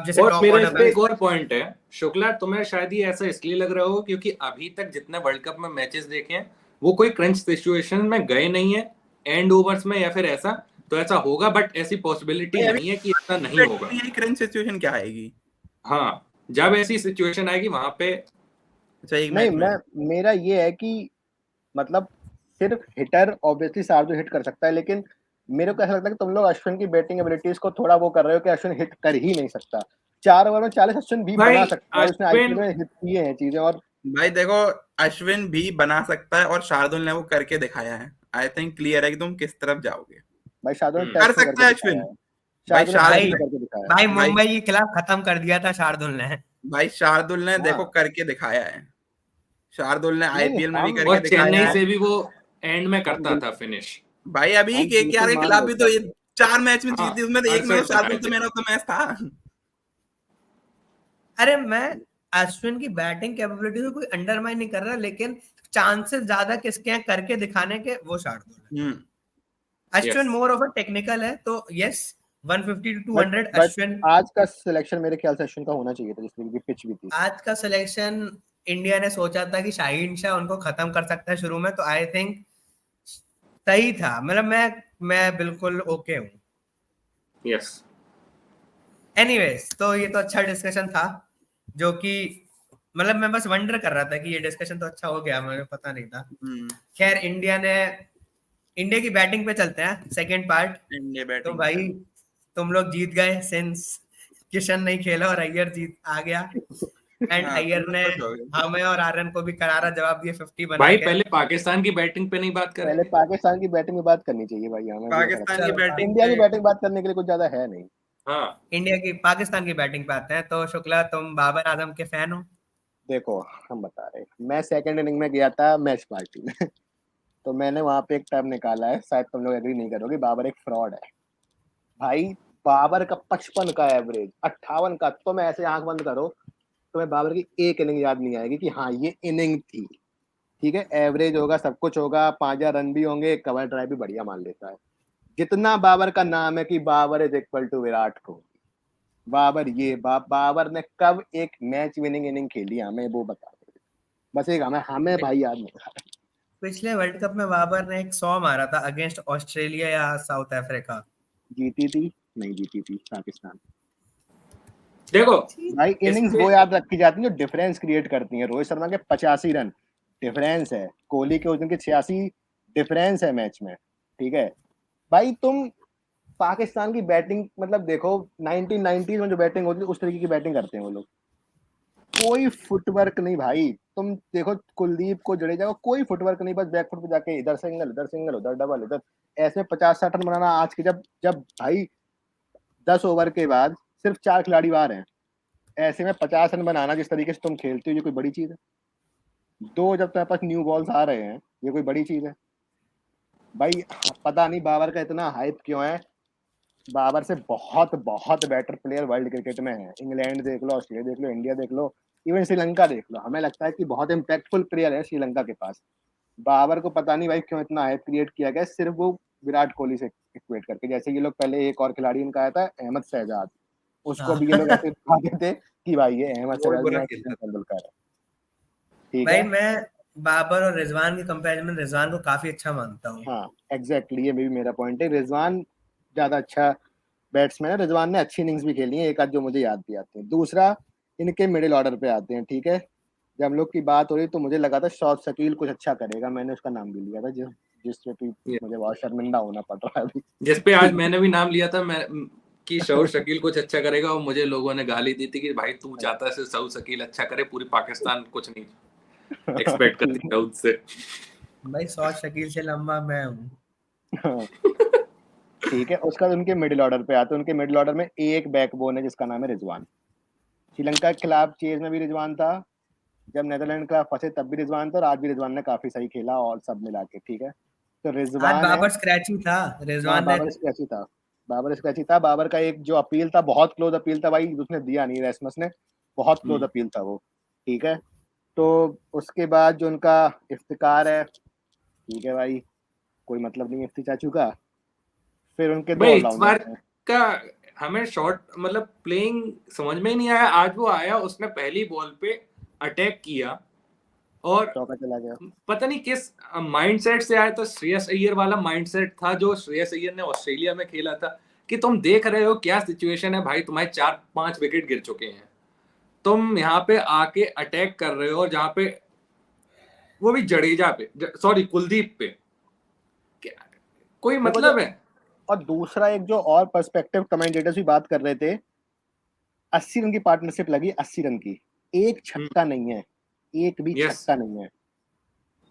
जैसे
और
टॉप
मेरा
ऑर्डर
इस पे एक और पॉइंट है शुक्ला, तुम्हें शायद ये ऐसा इसलिए लग रहा हो क्योंकि अभी तक जितने वर्ल्ड कप में मैचेस देखे हैं वो कोई क्रंच सिचुएशन में गए नहीं है, एंड ओवर्स में या फिर ऐसा, तो ऐसा होगा, बट ऐसी पॉसिबिलिटी नहीं है कि ऐसा नहीं होगा।
ये करंट सिचुएशन क्या आएगी?
हाँ, जब ऐसी सिचुएशन आएगी वहां पे
नहीं, मेरा ये है कि मतलब सिर्फ हिटर ऑब्वियसली शार्दुल हिट कर सकता है, लेकिन मेरे को ऐसा लगता है कि तुम लोग अश्विन की बैटिंग एबिलिटीज को थोड़ा वो कर रहे हो कि अश्विन हिट कर ही नहीं सकता। 4 ओवर में 40 अश्विन भी बना सकता है, उसने आईपीएल में हिट किए हैं चीजें। और
भाई देखो अश्विन भी बना सकता है और शार्दुल ने वो करके दिखाया है। आई थिंक क्लियर है कि तुम किस तरफ जाओगे।
भाई शार्दुल
कर सकता है अश्विन।
भाई मुंबई के खिलाफ खत्म कर दिया था शार्दुल ने।
भाई शार्दुल ने देखो करके दिखाया है। शार्दुल ने आईपीएल में भी करके दिखाया है।
चेन्नई से भी वो एंड में करता था फिनिश।
भाई अभी केकेआर के खिलाफ भी तो ये 4 मैच में जीती, उसमें तो एक में शार्दुल तो मैन ऑफ द मैच था।
अरे मैं अश्विन की बैटिंग कैपेबिलिटी को कोई अंडरमाइन नहीं कर रहा, लेकिन चांसेस ज्यादा किसके हैं करके दिखाने के, वो शार्दुल है। Ashwin more of a technical है, तो यस 150 to 200 अश्विन।
आज का सिलेक्शन मेरे ख्याल से अश्विन का होना चाहिए था, जिसमें की पिच भी थी।
आज का सिलेक्शन इंडिया ने सोचा था कि शाहीन शाह उनको खत्म कर सकता है शुरू में, तो आई थिंक सही था। मतलब मैं बिल्कुल ओके हूँ।
यस।
एनीवेज, तो ये तो अच्छा डिस्कशन था, जो कि मतलब मैं बस वंडर कर रहा था कि ये डिस्कशन तो अच्छा हो गया, मुझे पता नहीं था। खैर, इंडिया की बैटिंग पे चलते हैं, सेकंड पार्ट। तो भाई तुम लोग जीत गए, सिंस किशन नहीं खेला और अय्यर जीत आ गया, एंड अय्यर ने हमें और आर्यन को भी करारा जवाब दिया 50 बना
भाई
के।
पहले पाकिस्तान की बैटिंग पे नहीं बात करेंगे?
पहले पाकिस्तान की बैटिंग में बात करनी चाहिए भाई। हमें
पाकिस्तान की बैटिंग,
इंडिया की बैटिंग बात करने के लिए कुछ ज्यादा है नहीं।
हाँ, पाकिस्तान की बैटिंग पे आते हैं। तो शुक्ला, तुम बाबर आजम के फैन हो?
देखो, हम बता रहे, मैं सेकंड इनिंग में गया था मैच पार्टी में तो मैंने वहां पे एक टर्म निकाला है, शायद तुम लोग एग्री नहीं करोगे, बाबर एक फ्रॉड है भाई। बाबर का 55 का एवरेज, 58 का, तो मैं ऐसे आंख बंद करो तो मैं बाबर की एक इनिंग याद नहीं आएगी कि हाँ ये इनिंग थी। ठीक है, एवरेज होगा, सब कुछ होगा, 5000 रन भी होंगे, कवर ड्राइव भी बढ़िया मान लेता है। जितना बाबर का नाम है कि Babar is equal to Virat Kohli, Babar ये बाबर ने कब एक मैच विनिंग इनिंग खेली हमें वो बता दो, बस एक हमें भाई याद नहीं।
पिछले वर्ल्ड कप में बाबर ने एक 100 मारा था अगेंस्ट ऑस्ट्रेलिया या साउथ अफ्रीका।
जीती थी? नहीं जीती थी पाकिस्तान।
देखो
भाई इनिंग्स वो याद रखी जाती है जो डिफरेंस क्रिएट करती है। रोहित शर्मा के 85 रन डिफरेंस है, कोहली के उस दिन के 86 डिफरेंस है मैच में। ठीक है भाई, तुम पाकिस्तान की बैटिंग मतलब देखो, 1990 में जो बैटिंग होती है उस तरीके की बैटिंग करते हैं वो लोग। कोई फुटवर्क नहीं भाई। तुम देखो कुलदीप को, जडेजा को, कोई फुटवर्क नहीं, बस बैकफुट पे जाके इधर सिंगल उधर डबल इधर, ऐसे 50-60 रन बनाना। आज के जब भाई 10 ओवर के बाद सिर्फ 4 खिलाड़ी बाहर हैं, ऐसे में 50 रन बनाना जिस तरीके से तुम खेलते हो, ये कोई बड़ी चीज है? जब तुम्हारे पास न्यू बॉल्स आ रहे हैं, ये कोई बड़ी चीज है भाई? पता नहीं बाबर का इतना हाइप क्यों है। बाबर से बहुत बहुत बेटर प्लेयर वर्ल्ड क्रिकेट में है। इंग्लैंड देख लो, ऑस्ट्रेलिया देख लो, इंडिया देख लो, इवन श्रीलंका देख लो। हमें लगता है कि बहुत इम्पैक्टफुल प्लेयर है श्रीलंका के पास। बाबर को पता नहीं भाई क्यों इतना हाइप क्रिएट किया गया, सिर्फ वो विराट कोहली से इक्वेट करके। जैसे ये लोग पहले एक और खिलाड़ी इनका आया था, अहमद शहजाद, उसको भी ये लोग ऐसे दिखाते थे कि भाई ये अहमद शहजाद तेंदुलकर है। ठीक
भाई
है,
मैं बाबर और रिजवान के कंपैरिजन में रिजवान को काफी अच्छा मानता हूँ।
हाँ एग्जैक्टली, ये भी मेरा पॉइंट है। रिजवान ज्यादा अच्छा बैट्समैन है, रिजवान ने अच्छी इनिंग्स भी खेली है, एक आध जो मुझे याद भी आती है। दूसरा, इनके मिडिल ऑर्डर पे आते हैं। ठीक है, जब हम लोग की बात हो रही तो मुझे लगा था शौक शकील कुछ अच्छा करेगा, मैंने उसका नाम भी लिया था, जिससे मुझे बहुत शर्मिंदा होना पड़ रहा है अभी।
जिसपे आज मैंने भी नाम लिया था मैं कि शौक शकील कुछ अच्छा करेगा, और मुझे लोगों ने गाली दी थी कि भाई तू चाहता है शौक शकील अच्छा करे, पूरी पाकिस्तान कुछ नहीं एक्सपेक्ट करती है उससे।
भाई शौक शकील से लंबा मैं हूँ।
ठीक है, उसका उनके मिडिल ऑर्डर पे आते हैं। उनके मिडिल ऑर्डर में एक बैकबोन है जिसका नाम है रिजवान। श्रीलंका के खिलाफ चेज में भी रिजवान था, जब नेदरलैंड के खिलाफ फंसे तब भी रिजवान था, और आज भी रिजवान ने काफी सही खेला और सब मिला के। ठीक है, तो रिजवान
आज बाबर स्क्रैची था, रिजवान ने
बाबर स्क्रैची था। बाबर स्क्रैची था। बाबर का एक जो अपील था, बहुत क्लोज अपील था भाई, उसने दिया नहीं, रेसमस ने, बहुत क्लोज अपील था वो। ठीक है, तो उसके बाद जो उनका इफ्तिकार है, ठीक है भाई, कोई मतलब नहीं इफ्ती चाचू का। फिर उनके दो ऑलराउंडर हैं।
का हमें शॉट मतलब प्लेइंग समझ में ही नहीं आया। आज वो आया, उसने पहली बॉल पे अटैक किया और
चौका चला गया।
पता नहीं किस माइंडसेट से आया था। श्रेयस अय्यर वाला माइंडसेट था जो श्रेयस अय्यर ने ऑस्ट्रेलिया में खेला था, कि तुम देख रहे हो क्या सिचुएशन है भाई, तुम्हारे 4-5 विकेट गिर चुके हैं, तुम यहाँ पे आके अटैक कर रहे हो, और जहाँ पे वो भी जडेजा पे, सॉरी कुलदीप पे, कोई मतलब है?
और दूसरा एक जो और पर्सपेक्टिव कमेंटेटर्स भी बात कर रहे थे, 80 रन की पार्टनरशिप लगी, 80 रन की, एक छक्का नहीं है, एक भी छक्का नहीं है।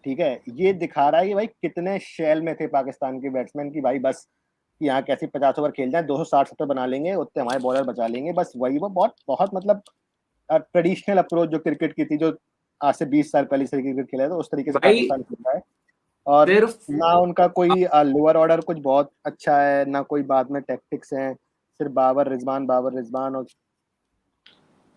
ठीक है, ये दिखा रहा है कि भाई कितने शेल में थे पाकिस्तान के बैट्समैन की भाई, बस यहाँ कैसे 50 ओवर खेल जाए, 260-70 बना लेंगे, उतने हमारे बॉलर बचा लेंगे, बस वही। वो बहुत बहुत मतलब ट्रेडिशनल अप्रोच जो क्रिकेट की थी, जो आज से 20 साल पहले से क्रिकेट खेला था, उस तरीके से पाकिस्तान खेल रहा है। और ना उनका कोई लोअर ऑर्डर कुछ बहुत अच्छा है, ना कोई बाद में टैक्टिक्स हैं, सिर्फ बाबर रिजवान और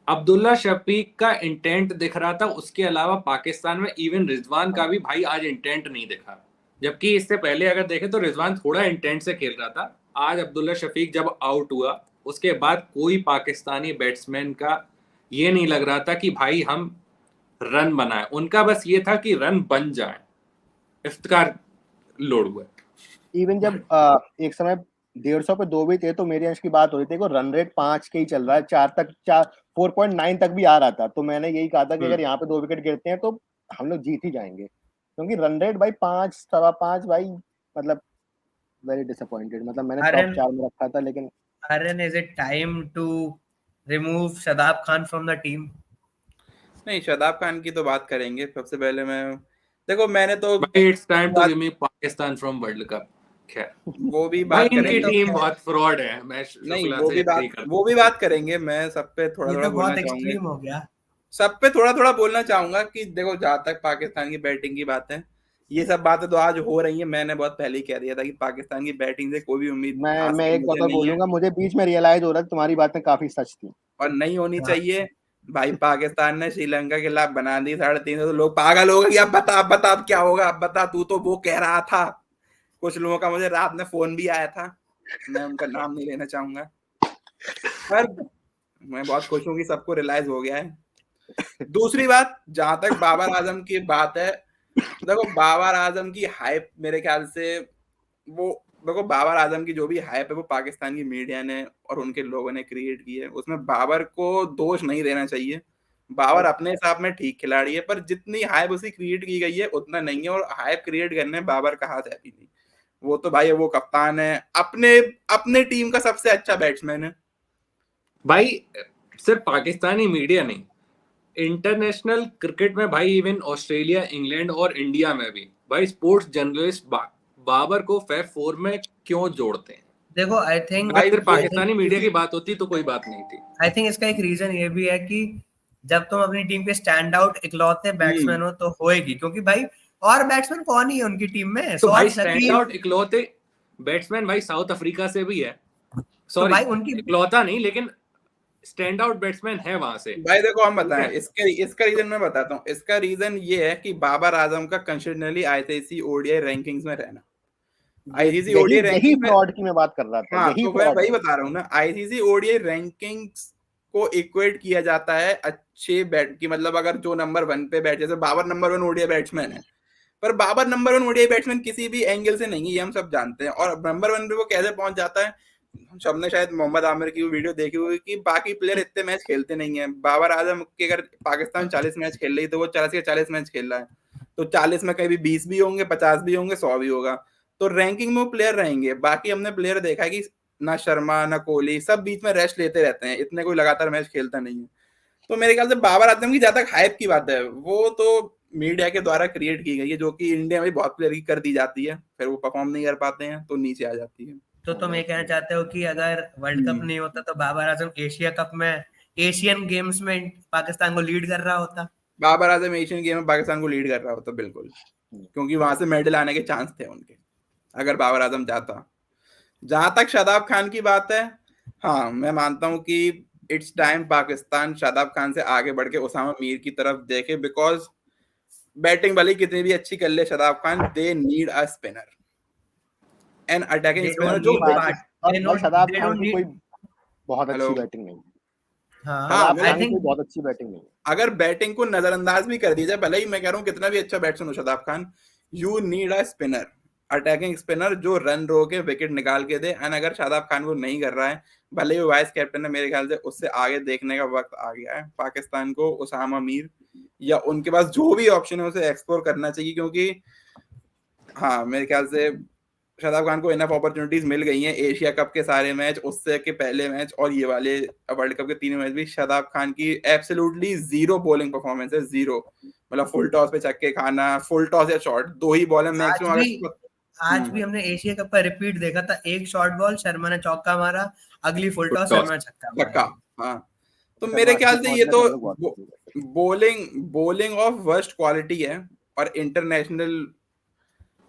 अब्दुल्ला शफीक का इंटेंट दिख रहा था, उसके अलावा पाकिस्तान में इवन रिजवान का भी भाई आज इंटेंट नहीं दिखा। जबकि इससे पहले अगर देखें तो रिजवान थोड़ा इंटेंट से खेल रहा था। आज अब्दुल्ला शफीक जब आउट हुआ उसके बाद कोई पाकिस्तानी बैट्समैन का ये नहीं लग रहा था कि भाई हम रन बनाए, उनका बस ये था कि रन बन जाए। इफ्तिकार लोड हुआ।
इवन जब एक समय 150 पे 2 भी थे तो मेरे अंश की बात हो रही थी, रन रेट 5 के ही चल रहा है, 4.9 तक भी आ रहा था, तो मैंने यही कहा था कि अगर यहाँ पे 2 विकेट गिरते हैं तो हम लोग जीत ही जाएंगे, क्योंकि रन रेट भाई 5, 5.25 भाई, मतलब वेरी डिसअपॉइंटेड। मतलब मैंने टॉप 4 में रखा था, लेकिन
Aryan, is it time to remove Shadab Khan from the team?
नहीं, शादाब खान की तो बात करेंगे। सबसे पहले मैं देखो, मैंने तो
it's time to remove Pakistan from world cup. खैर
वो भी
भाई
बात
इनकी
करेंगे।
टीम बहुत फ्रॉड है। मैं
नहीं, वो भी बात करेंगे। मैं सब पे थोड़ा
ये
थोड़ा
तो
बोलना
बहुत
चाहूंगा,
एक्सट्रीम हो गया।
सब पे थोड़ा थोड़ा बोलना चाहूंगा कि देखो, जहां तक पाकिस्तान की बैटिंग की बात है, ये सब बातें तो आज हो रही हैं। मैंने बहुत पहले ही कह दिया था कि पाकिस्तान की बैटिंग से कोई भी उम्मीद खास
मैं
कर
एक
मुझे
बात
नहीं है
बोलूंगा, मुझे बीच में रियलाइज हो रहा है तुम्हारी बातें काफी सच थी
और नहीं होनी
हाँ।
चाहिए। भाई पाकिस्तान ने श्रीलंका के खिलाफ बना दी 350, तो लोग पागल हो गए कि अब बता अब क्या होगा, अब बता, तू तो वो कह रहा था। कुछ लोगों का मुझे रात में फोन भी आया था, मैं उनका नाम नहीं लेना चाहूंगा, पर मैं बहुत खुश हूँ कि सबको रियलाइज हो गया है। दूसरी बात, जहां तक बाबर आजम की बात है, देखो बाबर आजम की हाइप मेरे ख्याल से, वो देखो बाबर आजम की जो भी हाइप है वो पाकिस्तान की मीडिया ने और उनके लोगों ने क्रिएट की है, उसमें बाबर को दोष नहीं देना चाहिए। बाबर अपने हिसाब में ठीक खिलाड़ी है, पर जितनी हाइप उसी क्रिएट की गई है उतना नहीं है, और हाइप क्रिएट करने में बाबर का हाथ है भी नहीं। वो तो भाई वो कप्तान है, अपने अपने टीम का सबसे अच्छा बैट्समैन है
भाई। सिर्फ पाकिस्तानी मीडिया नहीं, इंटरनेशनल क्रिकेट में भाई, इवन ऑस्ट्रेलिया, इंग्लैंड और इंडिया में भी भाई स्पोर्ट्स जर्नलिस्ट बाबर को फेब 4 में क्यों जोड़ते हैं?
देखो, आई थिंक
अगर सिर्फ पाकिस्तानी मीडिया की बात होती तो कोई बात नहीं थी।
इसका एक रीजन ये भी है कि जब तुम अपनी टीम के स्टैंड आउट इकलौते बैट्समैन हो तो होएगी, क्योंकि भाई और बैट्समैन कौन ही है उनकी टीम में?
तो भाई
शकील,
स्टैंड आउट इकलौते बैट्समैन भाई साउथ अफ्रीका से भी है।
तो
सॉरी,
भाई उनकी
इकलौता नहीं, लेकिन स्टैंड आउट बैट्समैन है वहां से।
भाई देखो, हम बताएं इसका रीजन मैं बताता हूँ। इसका रीजन ये है कि बाबर आजम का कंसिस्टेंटली आईसीसी ओडीआई रैंकिंग्स में रहना। आईसीसी
यही
ओडीआई
यही
रैंकिंग में,
फ्रॉड की मैं बात कर रहा था,
हाँ,
यही
तो मैं
फ्रॉड
वही
है।
बता रहा हूँ ना, आईसीसी ओडीआई रैंकिंग्स को इक्वेट किया जाता है अच्छे बैट की, मतलब अगर जो नंबर 1 पे बैट, जैसे बाबर नंबर 1 ओडीआई बैट्समैन है, पर बाबर नंबर 1 ओडीआई बैट्समैन किसी भी एंगल से नहीं है, ये हम सब जानते हैं। और नंबर 1 पे वो कैसे पहुंच जाता है, सबने शायद मोहम्मद आमिर की वीडियो देखी हुई कि बाकी प्लेयर इतने मैच खेलते नहीं है। बाबर आजम के अगर पाकिस्तान 40 मैच खेल रही तो वो 40 के 40 मैच खेल रहा है, तो 40 में कहीं भी 20 भी होंगे, 50 भी होंगे, 100 भी होगा, तो रैंकिंग में वो प्लेयर रहेंगे। बाकी हमने प्लेयर देखा है कि ना शर्मा ना कोहली, सब बीच में रेस्ट लेते रहते हैं, इतने कोई लगातार मैच खेलता नहीं है। तो मेरे ख्याल से बाबर आजम की ज्यादा हाइप की बात है, वो तो मीडिया के द्वारा क्रिएट की गई है, जो कि इंडिया में बहुत प्लेयर की कर दी जाती है, फिर वो परफॉर्म नहीं कर पाते हैं तो नीचे आ जाती है।
तो तुम ये कहना चाहते हो कि अगर वर्ल्ड कप नहीं होता तो बाबर आजम एशिया कप में, एशियन गेम्स में पाकिस्तान को लीड कर रहा होता?
बाबर आजम एशियन गेम में पाकिस्तान को लीड कर रहा होता बिल्कुल, क्योंकि वहां से मेडल आने के चांस थे उनके, अगर बाबर आजम जाता। जहां तक शादाब खान की बात है, हाँ मैं मानता हूँ कि इट्स टाइम पाकिस्तान शादाब खान से आगे बढ़ के उसामा मीर की तरफ देखे, बिकॉज बैटिंग भले कितनी भी अच्छी कर ले Shadab Khan, they need a spinner and attacking
They
spinner
don't
जो
need
विकेट।
और
they
भाई
don't
Shadab
they
Khan
don't
की कोई
need
बहुत
हेलो,
अच्छी बैटिंग नहीं है,
हाँ,
हाँ
शादाब
आई
खान की
थिंक
बहुत अच्छी बैटिंग नहीं है।
अगर बैटिंग को नजरअंदाज भी कर दिया जाए, भले ही मैं कह रहा हूँ कितना भी अच्छा बैट्समैन हो Shadab Khan, you need a spinner, attacking spinner जो रन रो के विकेट निकाल के दे। एंड अगर शादाब खान वो नहीं कर रहा है, भले ही वाइस कैप्टन है, मेरे ख्याल से उससे आगे देखने का वक्त आ गया है पाकिस्तान को। उसामा मीर या उनके पास जो भी ऑप्शन है उसे एक्सप्लोर करना चाहिए, क्योंकि हाँ मेरे ख्याल से शादाब खान को इनफ अपॉर्चुनिटीज मिल गई हैं। एशिया कप के सारे मैच, उससे के पहले मैच और ये वाले वर्ल्ड कप के 3 मैच भी शादाब खान की एब्सोल्युटली जीरो बॉलिंग परफॉर्मेंस है, जीरो। मतलब फुल टॉस पे छक्के खाना, फुल टॉस या शॉट, 2 ही बॉल है मैक्सिमम।
आज भी हमने एशिया कप का रिपीट देखा था, एक शॉर्ट बॉल शर्मा ने चौका मारा, अगली फुल टॉस शर्मा ने छक्का
छक्का,
मारा।
हाँ। तो
शर्मा
मेरे
अच्छी
ख्याल से
पहुंच
ये
गया
तो
हम लोग बहुत अच्छी।
बॉलिंग ऑफ वर्स्ट क्वालिटी है, और इंटरनेशनल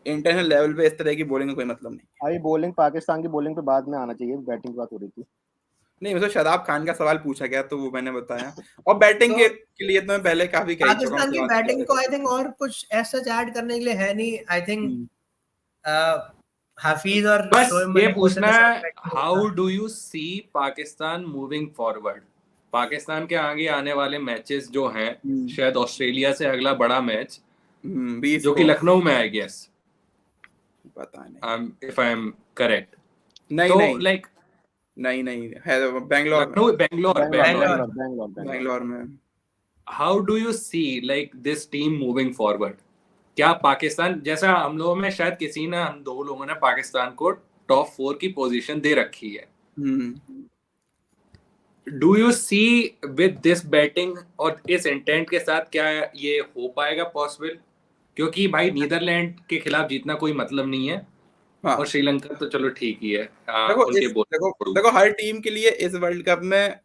लेवल पे इस तरह की बॉलिंग का कोई मतलब नहीं।
अभी बॉलिंग, पाकिस्तान की बॉलिंग पे बाद में आना चाहिए, बैटिंग की बात हो रही थी।
नहीं, मुझे शादाब खान का सवाल पूछा गया तो वो मैंने बताया, और बैटिंग
तो
के लिए तो मैं पहले काफी कह ही चुका
पाकिस्तान की
हूँ।
बैटिंग को आई थिंक और कुछ ऐसा ऐड करने के लिए है नहीं। आई थिंक हाफिज और
बस
शोएब
ये
मलिक
पूछना
के
है,
साथ
how do you see Pakistan moving forward? Pakistan के आगे आने वाले मैचेस जो हैं, शायद ऑस्ट्रेलिया से अगला बड़ा मैच
20
जो कि
को
लखनऊ में, आई गेस,
पता नहीं,
इफ आई एम करेक्ट,
नहीं
तो
नहीं
लाइक
नहीं नहीं है, बेंगलोर में,
लखनऊ, बेंगलोर,
बैंगलोर।
बेंगलोर में।
How do you see like this team moving forward? क्या पाकिस्तान, जैसा हम लोगों में शायद किसी ने, हम दो लोगों ने पाकिस्तान को टॉप 4 की पोजीशन दे रखी है, do you see with this batting और इस इंटेंट के साथ क्या ये हो पाएगा पॉसिबल? क्योंकि भाई नीदरलैंड के खिलाफ जीतना कोई मतलब नहीं है,
हाँ,
और श्रीलंका तो चलो ठीक ही है,
देखो
उनके
देखो हर टीम के लिए इस वर्ल्ड कप में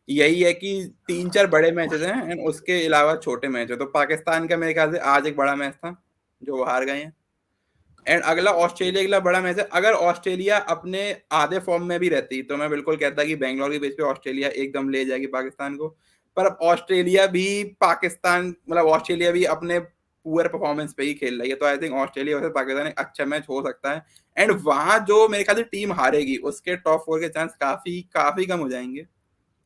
यही है कि 3-4 बड़े मैचेस हैं एंड उसके अलावा छोटे मैच है। तो पाकिस्तान का मेरे ख्याल से आज एक बड़ा मैच था जो वो हार गए हैं, एंड अगला ऑस्ट्रेलिया के लिए बड़ा मैच है। अगर ऑस्ट्रेलिया अपने आधे फॉर्म में भी रहती तो मैं बिल्कुल कहता कि बेंगलोर के बेस पे ऑस्ट्रेलिया एकदम ले जाएगी पाकिस्तान को, पर अब ऑस्ट्रेलिया भी पाकिस्तान, मतलब ऑस्ट्रेलिया भी अपने पुअर परफॉर्मेंस पे ही खेल रही है, तो I think Australia versus Pakistan एक अच्छा मैच हो सकता है, एंड वहां जो मेरे ख्याल से टीम हारेगी उसके टॉप 4 के चांस काफी काफी कम हो जाएंगे।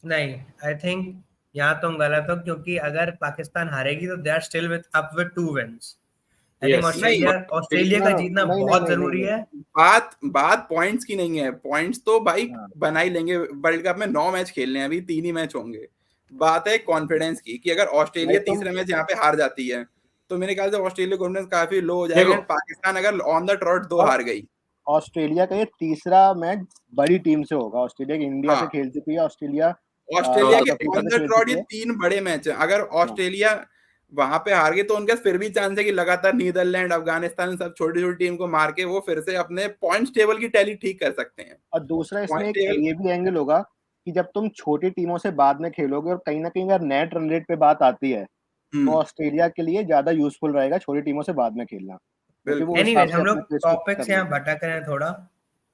नहीं, आई थिंक यहाँ तुम गलत हो, क्योंकि अगर पाकिस्तान हारेगी तो they are still with up with 2 wins. I think Australia का जीतना बहुत जरूरी है।
बात पॉइंट्स की नहीं है, पॉइंट्स तो भाई बना ही लेंगे। वर्ल्ड कप में 9 मैच खेलने हैं, अभी 3 ही मैच होंगे। बात है कॉन्फिडेंस की, कि अगर ऑस्ट्रेलिया तीसरे मैच यहाँ पे हार जाती है तो मेरे ख्याल से ऑस्ट्रेलिया कॉन्फिडेंस काफी लो हो जाएगा। पाकिस्तान अगर ऑन द ट्रॉट 2 हार गई,
ऑस्ट्रेलिया का ये तीसरा मैच बड़ी टीम से होगा। ऑस्ट्रेलिया की इंडिया से खेल चुकी है, ऑस्ट्रेलिया
के ऑन द ट्रॉट ये 3 बड़े मैच है। अगर ऑस्ट्रेलिया वहां पे हार गई तो उनके फिर भी चांस है कि लगातार नीदरलैंड, अफगानिस्तान, सब छोटी छोटी टीम को मार के वो फिर से अपने पॉइंट्स टेबल की टैली ठीक कर सकते हैं।
और दूसरा इसमें एक ये भी एंगल होगा कि जब तुम छोटी टीमों से बाद में खेलोगे और कहीं ना कहीं अगर नेट रन रेट पे बात आती है तो ऑस्ट्रेलिया के लिए ज्यादा यूजफुल रहेगा छोटी टीमों से बाद में खेलना।
एनीवेज, हम लोग टॉपिक्स यहाँ भटक रहे हैं थोड़ा।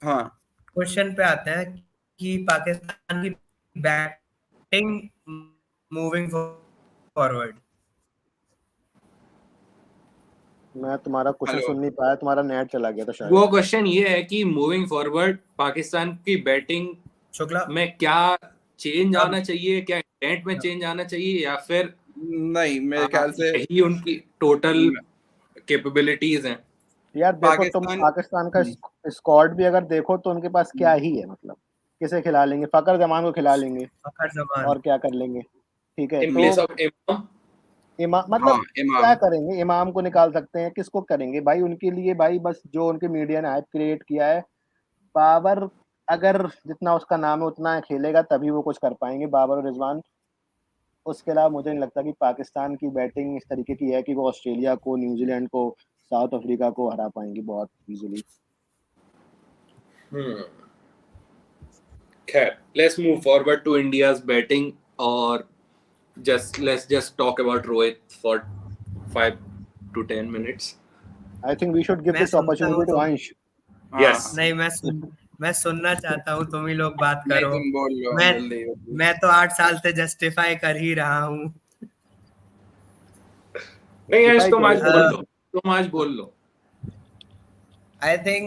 हाँ,
क्वेश्चन पे आते हैं कि पाकिस्तान की बैटिंग मूविंग फॉरवर्ड।
मैं तुम्हारा क्वेश्चन सुन नहीं पाया, तुम्हारा नेट चला गया था शायद।
वो क्वेश्चन ये है कि मूविंग फॉरवर्ड पाकिस्तान की बैटिंग
शुक्ला
में क्या चेंज आना चाहिए, क्या इंटेंट में चेंज आना चाहिए, या फिर
नहीं मेरे ख्याल से
यही उनकी टोटल कैपेबिलिटीज हैं?
यार देखो तुम पाकिस्तान का स्क्वाड भी अगर देखो तो उनके पास क्या ही है, मतलब किसे खिला लेंगे? फकर जमान को खिला लेंगे और क्या कर लेंगे? ठीक है, तो इमाम मतलब क्या करेंगे? इमाम को निकाल सकते हैं, किसको करेंगे भाई? उनके लिए भाई बस जो उनके मीडिया ने हाइप क्रिएट किया है, बाबर अगर जितना उसका नाम है उतना खेलेगा तभी वो कुछ कर पाएंगे, बाबर और रिजवान। उसके अलावा मुझे नहीं लगता कि पाकिस्तान की बैटिंग इस तरीके की है कि वो ऑस्ट्रेलिया को, न्यूजीलैंड को, साउथ अफ्रीका को हरा पाएंगी बहुत इजीली।
खैर, let's move forward to India's batting, और let's just talk about Rohit for 5 to 10 minutes.
I think we should give this opportunity to Ansh.
Yes.
नहीं, मैं सुनना चाहता हूँ, तुम ही लोग बात करो।
तुम बोल लो,
मैं तो 8 साल से जस्टिफाई कर ही रहा हूँ।
नहीं है, तुम आज बोल लो।
I think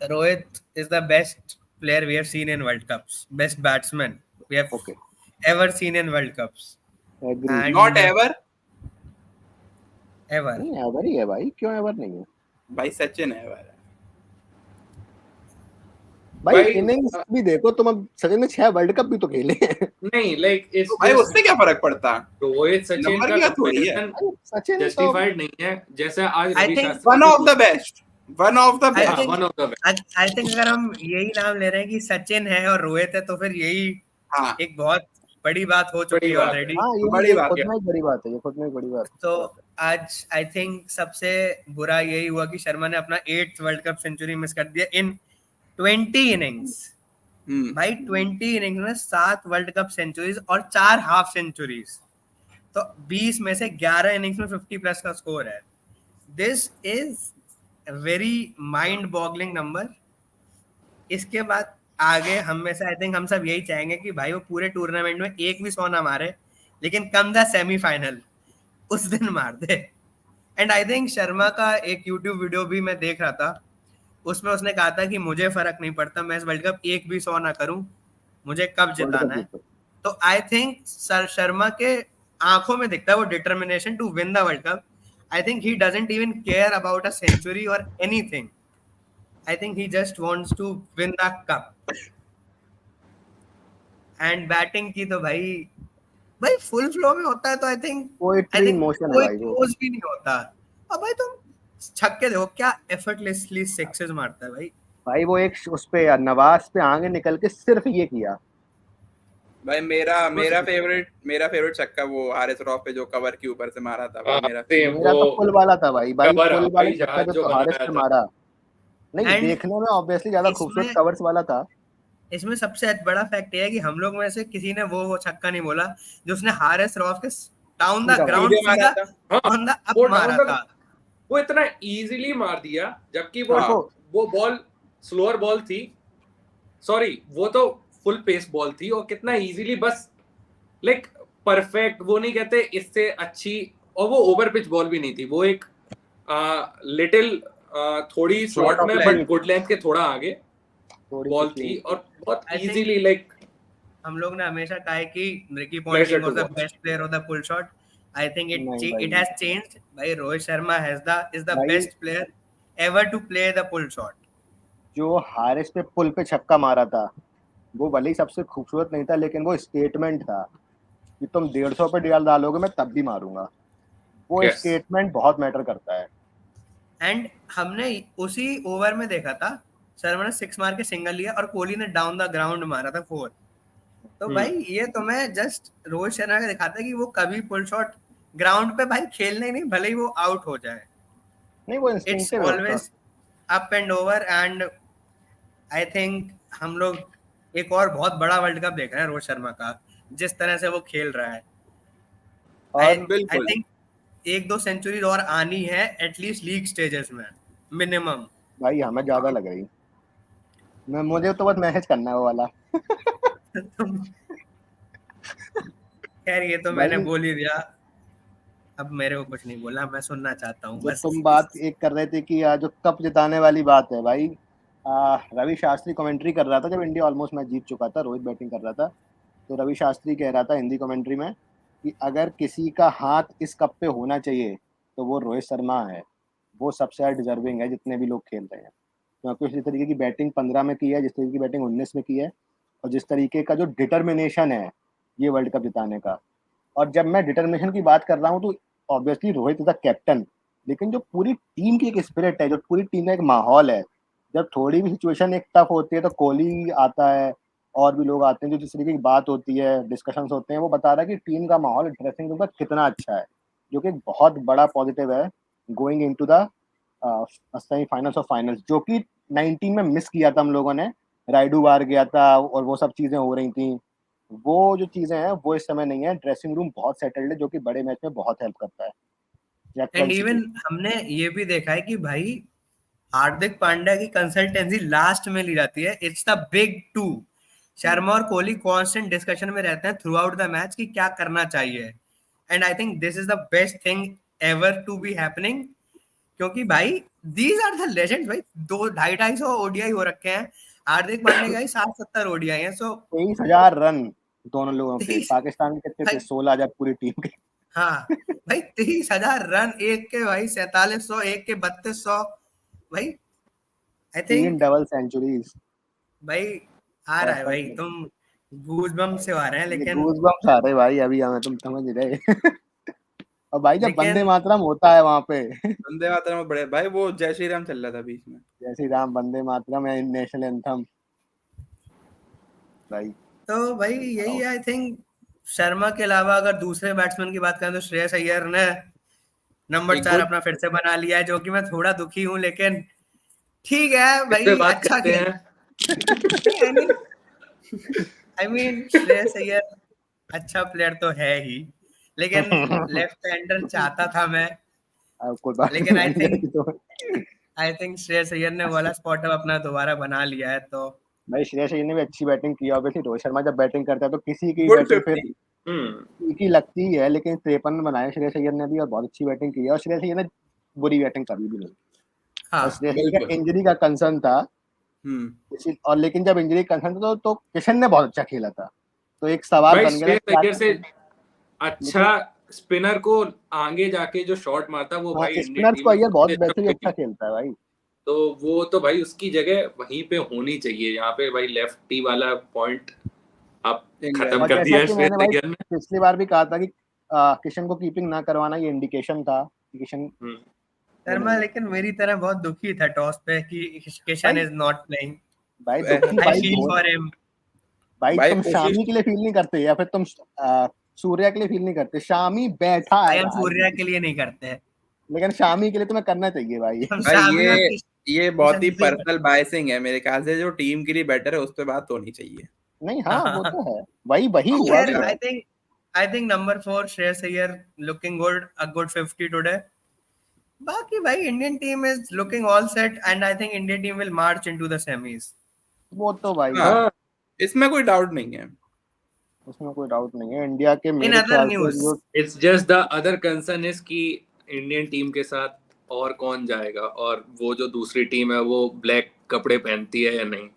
Rohit is the best player we have seen in World Cups, best batsman we have ever seen in World Cups.
And
not ever
नहीं, एवर ही है भाई, क्यों एवर नहीं है
भाई? सचिन एवर है
भाई। इनिंग्स भी देखो तुम, अब सचिन ने 6 वर्ल्ड कप भी तो खेले हैं।
नहीं, लाइक
तो भाई उससे क्या फर्क पड़ता?
रोहित सचिन का कंपैरिजन
सचिन
जस्टिफाइड नहीं है, जैसे आज
one of the best.
I think अगर हम यही नाम ले रहे हैं कि सचिन है और रोहित है तो फिर यही एक बहुत बड़ी बात हो चुकी है ऑलरेडी।
बड़ी बात
है, ये खुद में बड़ी बात।
तो आज आई थिंक सबसे बुरा यही हुआ कि शर्मा ने अपना 8th world cup century miss कर दिया इन 20 इनिंग्स। भाई 20 इनिंग्स में 7 वर्ल्ड कप सेंचुरीज और 4 हाफ सेंचुरीज, तो 20 में से 11 इनिंग्स में 50 प्लस का स्कोर है। This is very mind boggling number. इसके बाद आगे हम में से आई थिंक हम सब यही चाहेंगे कि भाई वो पूरे टूर्नामेंट में एक भी 100 ना मारे, लेकिन कम था सेमीफाइनल उस दिन मार दे। एंड आई थिंक शर्मा का एक यूट्यूब वीडियो भी मैं देख रहा था, उसमें उसने कहा था कि मुझे फर्क नहीं पड़ता, मैं इस वर्ल्ड कप एक भी 100 ना करूं, मुझे कब
वर्ल्ड
जिताना
कप
है।
जीतो।
तो आई थिंक सर शर्मा के आंखों में दिखता है वो determination to win the world cup. I think he doesn't even care about a century और anything. I think he just wants to win the cup. And batting की तो भाई फुल फ्लो में होता है तो I think
poetry in motion है
कोई
भाई वो।
क्लोज भी नहीं होता। अब भाई तुम छक्के देखो क्या एफर्टलेसली सिक्सेस मारता है भाई।
भाई वो एक उस पे नवाज पे आगे निकल के सिर्फ ये किया।
भाई मेरा फेवरेट छक्का वो हारिस रॉफ पे जो कवर के ऊपर से मारा था, वो मेरा
सेम
मेरा तो
वो
पुल वाला था भाई
कवर
पुल वाले
हवाई
छक्का
जहाज
जो
जो
तो हारिस
बनाया
पे
था।
मारा। नहीं,
एंड
देखने में ऑब्वियसली ज्यादा खूबसूरत
इसमें
कवर्स वाला था।
इसमें सबसे बड़ा फैक्ट ये है कि हम लोग में से किसी ने वो छक्का नहीं बोला जो उसने हारिस रॉफ के डाउन द
सीधा
ग्राउंड
सीधे मारा
सीधा
था।
हाँ,
ऑन द अप
वो
मारा
डाउन
था।
वो इतना इजीली मार दिया, जबकि वो
हाँ।
वो बॉल स्लोअर बॉल थी, सॉरी वो तो फुल पेस बॉल थी, और कितना इजीली बस लाइक परफेक्ट, वो नहीं कहते इससे अच्छी, और वो ओवर पिच बॉल भी नहीं थी, वो एक लिटिल थोड़ी स्लॉट
of
में
length।
बट गुड लेंथ के थोड़ा आगे
थोड़ी
बॉल
सी
थी, और बहुत
I think
इजीली लाइक
हम लोग ने हमेशा कहा है कि Ricky
Pleasure
Ponting
to
was the
watch।
Best player of the pull shot. I think
नहीं
इट
भाई।
Has changed. भाई रोहित शर्मा इज द
भाई
best player ever to play the pull shot.
जो हारिस पे पुल पे छक्का मारा था वो भले ही सबसे खूबसूरत नहीं था, लेकिन वो स्टेटमेंट था कि तुम 150 पे डाल डालोगे मैं तब भी मारूंगा। वो
यस
स्टेटमेंट बहुत मैटर करता है।
एंड हमने उसी ओवर में देखा था शर्मा ने 6 मार के सिंगल लिया और कोहली ने डाउन द ग्राउंड मारा था 4। तो भाई ये तुम्हें जस्ट रोहित शर्मा का दिखाता है कि वो कभी पुल शॉट ग्राउंड पे भाई खेलने ही नहीं, भले ही वो आउट हो जाए,
नहीं, वो
इट्स
इंस्टिंक्टिव है उसका।
Always up and over. And I think हम लोग एक और बहुत बड़ा वर्ल्ड कप देख रहे हैं रोहित शर्मा का, जिस तरह से वो खेल रहा है। आई
और
आई
बिल्कुल।
थिंक 1-2 सेंचुरी और आनी है एटलीस्ट लीग स्टेजेस में मिनिमम।
भाई हमें ज्यादा लग रही। मुझे तो बस मैसेज करना है वो वाला।
खैर ये तो मैंने
भाई
बोल ही दिया, अब मेरे को कुछ नहीं बोला, मैं सुनना चाहता हूँ
जो
बस।
तुम बात एक कर रहे थे कि जो कप जिताने वाली बात है भाई, रवि शास्त्री कमेंट्री कर रहा था जब इंडिया ऑलमोस्ट मैच जीत चुका था, रोहित बैटिंग कर रहा था, तो रवि शास्त्री कह रहा था हिंदी कमेंट्री में कि अगर किसी का हाथ इस कप पे होना चाहिए तो वो रोहित शर्मा है। वो सबसे डिजर्विंग है जितने भी लोग खेल रहे हैं, क्योंकि जिस तरीके की बैटिंग 15 में की है, जिस तरीके की बैटिंग 19 में की है, और जिस तरीके का जो डिटर्मिनेशन है ये वर्ल्ड कप जिताने का। और जब मैं डिटर्मिनेशन की बात कर रहा हूँ तो obviously Rohit is the captain, लेकिन जो पूरी टीम की एक स्पिरिट है, जो पूरी टीम का एक माहौल है, जब थोड़ी भी सिचुएशन एक टफ होती है तो कोहली आता है और भी लोग आते हैं, जो जिस तरीके की बात होती है, डिस्कशंस होते हैं, वो बता रहा है कि टीम का माहौल ड्रेसिंग रूम का कितना अच्छा है, जो कि एक बहुत बड़ा पॉजिटिव है गोइंग इनटू द सेमीफाइनल्स और फाइनल्स, जो कि 19 में मिस किया था हम लोगों ने। राइडू बाहर गया था और वो सब चीजें हो रही थी। वो जो चीजें हैं वो इस समय नहीं है। ड्रेसिंग रूम बहुत सेटल्ड है, जो कि बड़े मैच में बहुत हेल्प करता है।
एंड इवन हमने ये भी देखा है कि भाई हार्दिक पांड्या की कंसल्टेंसी लास्ट में ली जाती है। It's the big two. Sharma और कोहली कांस्टेंट डिस्कशन में रहते हैं थ्रू आउट द मैच कि क्या करना चाहिए। And I think this is the best thing ever to be happening, क्योंकि भाई दीज आर द लेजेंड्स। भाई 200-250 ओडीआई हो रखे हैं हार्दिक पांड्या का, 60-70 ओडीआई है। सो
23,000 रन दोनों लोगों के।
23
पाकिस्तान के कितने थे?
भाई
16,000 पूरी टीम के।
हाँ भाई 23,000 रन एक के, भाई 4700 एक के 3200। भाई आई
3
थिंक
डबल सेंचुरीज।
भाई आ रहा है भाई, तुम गूजबम्प से आ रहे हैं लेकिन
गूज़बम्प्स आ रहे भाई अभी हमें, तुम समझ नहीं रहे। और भाई जब
लेकिन
वंदे मातरम होता है वहां पे,
वंदे मातरम में बड़े भाई, वो जय श्री राम चल रहा था बीच में।
जय श्री राम, वंदे मातरम है नेशनल एंथम भाई।
तो भाई यही आई थिंक शर्मा के अलावा अगर दूसरे बैट्समैन की बात करें तो श्रेयस अय्यर ने नंबर
एक
4
गुड
अपना फिर से बना लिया है, जो कि मैं थोड़ा दुखी हूँ, लेकिन ठीक है
इस पे
भाई
बात
अच्छा
करते
खेल।
हैं।
आई मीन श्रेयस अय्यर अच्छा प्लेयर तो है ही, लेकिन लेफ्ट हैंडर चाहता था मैं।
अब कोई बात
लेकिन
नहीं, तो
आई थिंक श्रेयस अय्यर ने वाला स्पॉट अब अपना दोबारा बना लिया है, तो
भाई श्रेयस अय्यर ने भी अच्छी बैटिंग की, ऑब्वियसली रोहित शर्मा जब बैटिंग करता है तो किसी की
गुड
बैटिंग फिर
50।
की लगती है, लेकिन 53 बनाए श्रेयस अय्यर ने भी और बहुत अच्छी बैटिंग की है, और श्रेयस अय्यर ने बुरी बैटिंग कभी भी नहीं की।
हाँ
और श्रेयस अय्यर
बिल्कुल।
का इंजरी का कंसर्न था, और लेकिन जब इंजरी कंसर्न था तो किशन ने बहुत अच्छा खेला था, तो एक सवाल
भाई
बन गया था
श्रेयस अय्यर से
लेकिन
अच्छा स्पिनर को आगे जाके जो शॉट मारता वो
हाँ,
भाई इंडियन
स्पिनर्स
टीम
को
में
अय्यर बहुत
सबसे
वैसे भी अच्छा
अच्छा
खेलता है भाई।
तो वो तो भाई उसकी जगह वहीं पे होनी चाहिए, यहाँ पे भाई लेफ्टी वाला पॉइंट आप
इंग्लैंड
खत्म
और
कर
जैसा
दिया
कि
श्रेयस
मैंने भाई
अय्यर ने।
पिछली बार भी कहा था कि किशन को कीपिंग ना करवाना ये इंडिकेशन था कि किशन
शर्मा लेकिन मेरी तरह बहुत दुखी था टॉस पे कि किशन
भाई
इज नॉट प्लेइंग।
भाई दुखी
आई
भाई
फील फॉर हिम।
भाई
भाई
तुम
कोशिश
शामी के लिए फील नहीं करते या फिर तुम सूर्या के लिए फील नहीं करते, शामी बैठा है
भाई हम सूर्या
भाई,
के लिए नहीं करते हैं,
लेकिन शामी के लिए तुम्हें करना चाहिए भाई।
हम
भाई
शामी और
ये बहुत ही
किशन के लिए
पर्सनल बायसिंग है मेरे ख्याल से, जो टीम के लिए बेटर है उस पे बात होनी चाहिए।
नहीं हाँ वो
हाँ
तो है, वही वही हुआ
खैर
भी है।
I think number 4 Shreyas Iyer looking good, a good 50 today. बाकी भाई Indian team is looking all set and I think Indian team will March into the semis.
वो तो भाई
हाँ, इसमें कोई डाउट नहीं है।
उसमें कोई डाउट नहीं है, इंडिया के
इन
मेरे
अदर
ख्याल से
न्यूज़,
जो
it's just the other concern is कि इंडियन टीम के साथ और कौन जाएगा, और वो जो दूसरी टीम है वो ब्लैक कपड़े पहनती है या नहीं।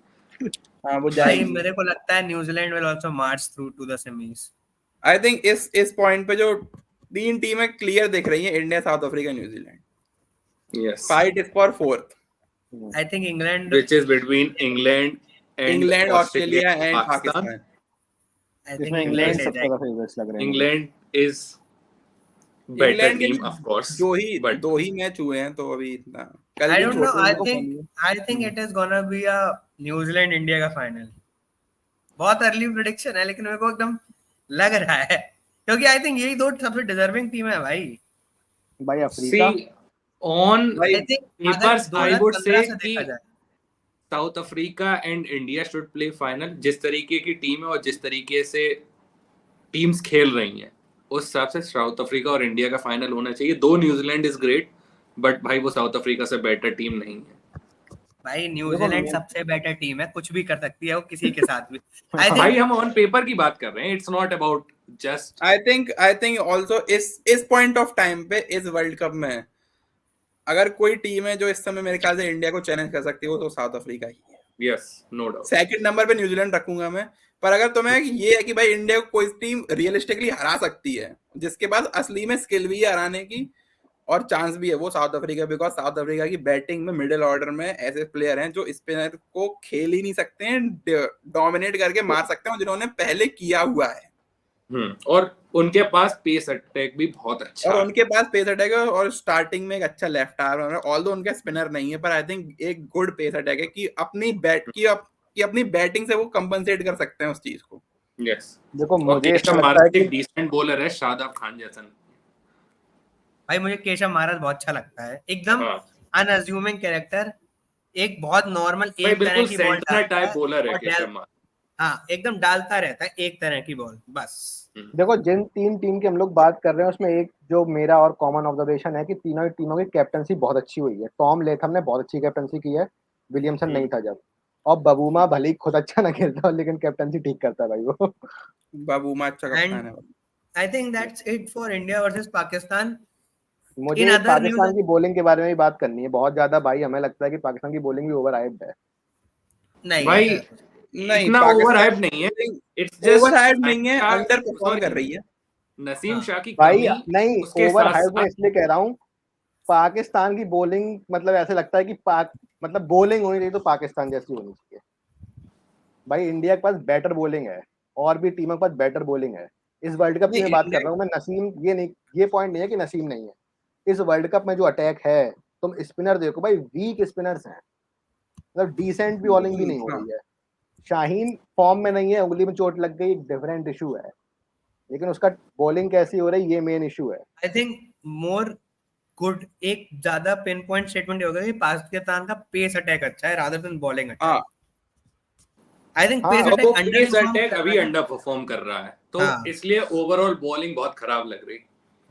हाँ वो
भाई
जाएगी।
मेरे को लगता है New Zealand will also march through to the semis.
I think इस पॉइंट पे जो 3 टीमें क्लियर दिख रही हैं, India, South Africa, New Zealand,
yes,
fight is for 4th।
I think England,
which is between England and
England,
Australia
Australia and
Pakistan.
Pakistan.
I think
इसमें England
England ले
सबसे
जाएगी।
ज्यादा फेवरेट्स लग रहे हैं मुझे।
इंग्लैंड इज बेटर
इंग्लैंड के
टीम
भी
ऑफ कोर्स,
दो
बट
ही मैच हुए हैं तो अभी इतना, कल
आई
भी
डोंट नो,
छोटे
I
match
think it is gonna be a New Zealand India का फाइनल। बहुत अर्ली प्रेडिक्शन है लेकिन मेरे को एकदम लग रहा है, क्योंकि आई थिंक यही दो सबसे डिजर्विंग टीम है भाई।
भाई
सी
अफ्रीका
ऑन
भाई
आई थिंक अगर
पेपर्स आई वुड से
2015 से
कि
देखा जाए,
south Africa and India should play final. जिस तरीके की टीम है और जिस तरीके से टीम्स खेल रही हैं उस हिसाब से साउथ अफ्रीका और इंडिया का फाइनल होना चाहिए। दो न्यूजीलैंड इज ग्रेट, बट भाई वो साउथ अफ्रीका से बेटर टीम नहीं है।
भाई
देखो
न्यूजीलैंड सबसे बेटर टीम है, कुछ भी कर सकती है वो किसी के साथ भी। आई
भाई
थिंक
हम ऑन पेपर की बात कर रहे हैं, it's not about just.
I think also इस पॉइंट ऑफ टाइम पे इस वर्ल्ड कप में अगर कोई टीम है जो इस समय मेरे ख्याल से इंडिया को चैलेंज कर सकती है वो तो साउथ अफ्रीका ही है।
Yes, no doubt.
Second number पे न्यूजीलैंड रखूंगा मैं। पर अगर तुम्हें ये है कि भाई इंडिया को कोई टीम रियलिस्टिकली हरा सकती है, जिसके पास असली में स्किल भी है हराने की और चांस भी है, वो south Africa. Because south Africa की बैटिंग में मिडिल ऑर्डर में ऐसे प्लेयर हैं जो स्पिनर को खेल ही नहीं सकते हैं, डोमिनेट करके मार सकते हैं, जिन्होंने पहले किया हुआ है।
और उनके पास पेस अटैक भी बहुत अच्छा
और
है।
उनके पास पेस अटैक है और स्टार्टिंग में एक अच्छा लेफ्ट आर्म है। ऑल्दो उनका स्पिनर नहीं है, पर आई थिंक एक गुड पेस अटैक है कि अपनी बैटिंग से वो कंपनसेट कर सकते हैं उस चीज को।
यस,
देखो
और
मुझे
केशव
ऐसा लगता है
महाराज
कि
एक डिसेंट बॉलर है, शादाब खान जैसा।
भाई मुझे केशव महाराज बहुत अच्छा लगता है, एकदम
हाँ
अनअज्यूमिंग कैरेक्टर, एक बहुत नॉर्मल
भाई
एक तरह
बिल्कुल
की बॉल
सेंटनर
डालता
टाइप
है
बॉलर है
और
केशव महाराज।
हाँ एकदम डालता रहता है एक तरह की बॉल बस।
देखो जिन 3 टीम की हम लोग बात कर रहे हैं उसमें एक जो मेरा और कॉमन ऑब्जर्वेशन है कि तीनों टीमों की कैप्टनसी बहुत अच्छी हुई है। टॉम लेथम ने बहुत अच्छी कैप्टनसी की है, विलियमसन नहीं था जब, और बबूमा भले ही खुद अच्छा ना खेलता हो लेकिन कैप्टनसी ठीक करता है भाई वो।
बाबूमा अच्छा कप्तान है।
And I think that's it for India versus Pakistan.
मुझे
इन अदर
पाकिस्तान
न्यूज़
की बॉलिंग के बारे में भी बात करनी है बहुत ज्यादा भाई। हमें लगता है कि पाकिस्तान की बॉलिंग भी ओवर हाइप्ड है।
नहीं
भाई
ऐसा
नहीं,
इतना ओवर हाइप
पाकिस्तान
नहीं है,
bowling
it's just
over hype नहीं है, अंडर परफॉर्म कर
सॉरी
रही है।
नसीम
हाँ।
शाह की
भाई
कमी
नहीं,
उसके
ओवर
साथ
हाइप मैं
साथ
इसलिए कह रहा हूँ, पाकिस्तान की बॉलिंग मतलब ऐसे लगता है कि मतलब बॉलिंग होनी चाहिए तो पाकिस्तान जैसी होनी चाहिए। भाई इंडिया के पास बेटर बॉलिंग है और भी टीमों के पास बेटर बॉलिंग है। इस वर्ल्ड कप की मैं बात कर रहा हूँ मैं, नसीम ये नहीं, ये पॉइंट नहीं है कि नसीम नहीं है। इस वर्ल्ड कप में जो अटैक है, तुम स्पिनर देखो भाई, वीक स्पिनर्स हैं, मतलब डिसेंट भी बॉलिंग भी नहीं हो रही है। शाहीन फॉर्म में नहीं है, उंगली में चोट लग गई, डिफरेंट इशू है, लेकिन उसका बॉलिंग कैसी हो रही है ये मेन इशू है।
आई थिंक मोर गुड, एक ज्यादा पिन पॉइंट स्टेटमेंट होगा कि पाकिस्तान का पेस अटैक अच्छा है रादर देन बॉलिंग अटैक।
हाँ,
आई थिंक
हाँ,
पेस
और वो
अटैक अंडर
पेस अटैक अभी अंडर परफॉर्म कर रहा है, तो
हाँ।
इसलिए ओवरऑल बॉलिंग बहुत खराब लग रही।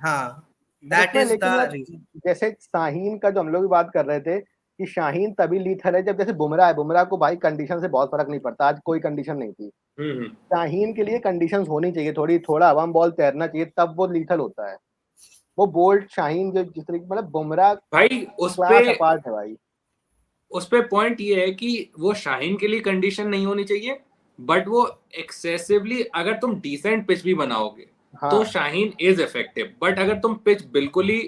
हाँ दैट
उसमें
इज द
लेकिन यार
रीजन।
जैसे शाहीन का जो हम लोग भी बात कर रहे थे, कि शाहीन तभी लीथल है जब जैसे बुमराह है, बुमराह को भाई कंडीशन से बहुत फर्क नहीं पड़ता, आज कोई कंडीशन नहीं थी, शाहीन के लिए कंडीशंस होनी चाहिए, थोड़ा हवा में बॉल तैरना चाहिए, तब वो लीथल होता है। वो बोल्ट शाहीन जो जिस तरीके मतलब बुमराह
भाई उस
क्लास
पे
अपार्ट है भाई।
उस पे पॉइंट ये है कि वो शाहीन के लिए कंडीशन नहीं होनी चाहिए, बट वो एक्सेसिवली अगर तुम डिसेंट पिच भी बनाओगे
हाँ
तो शाहीन इज इफेक्टिव, बट अगर तुम पिच बिल्कुल ही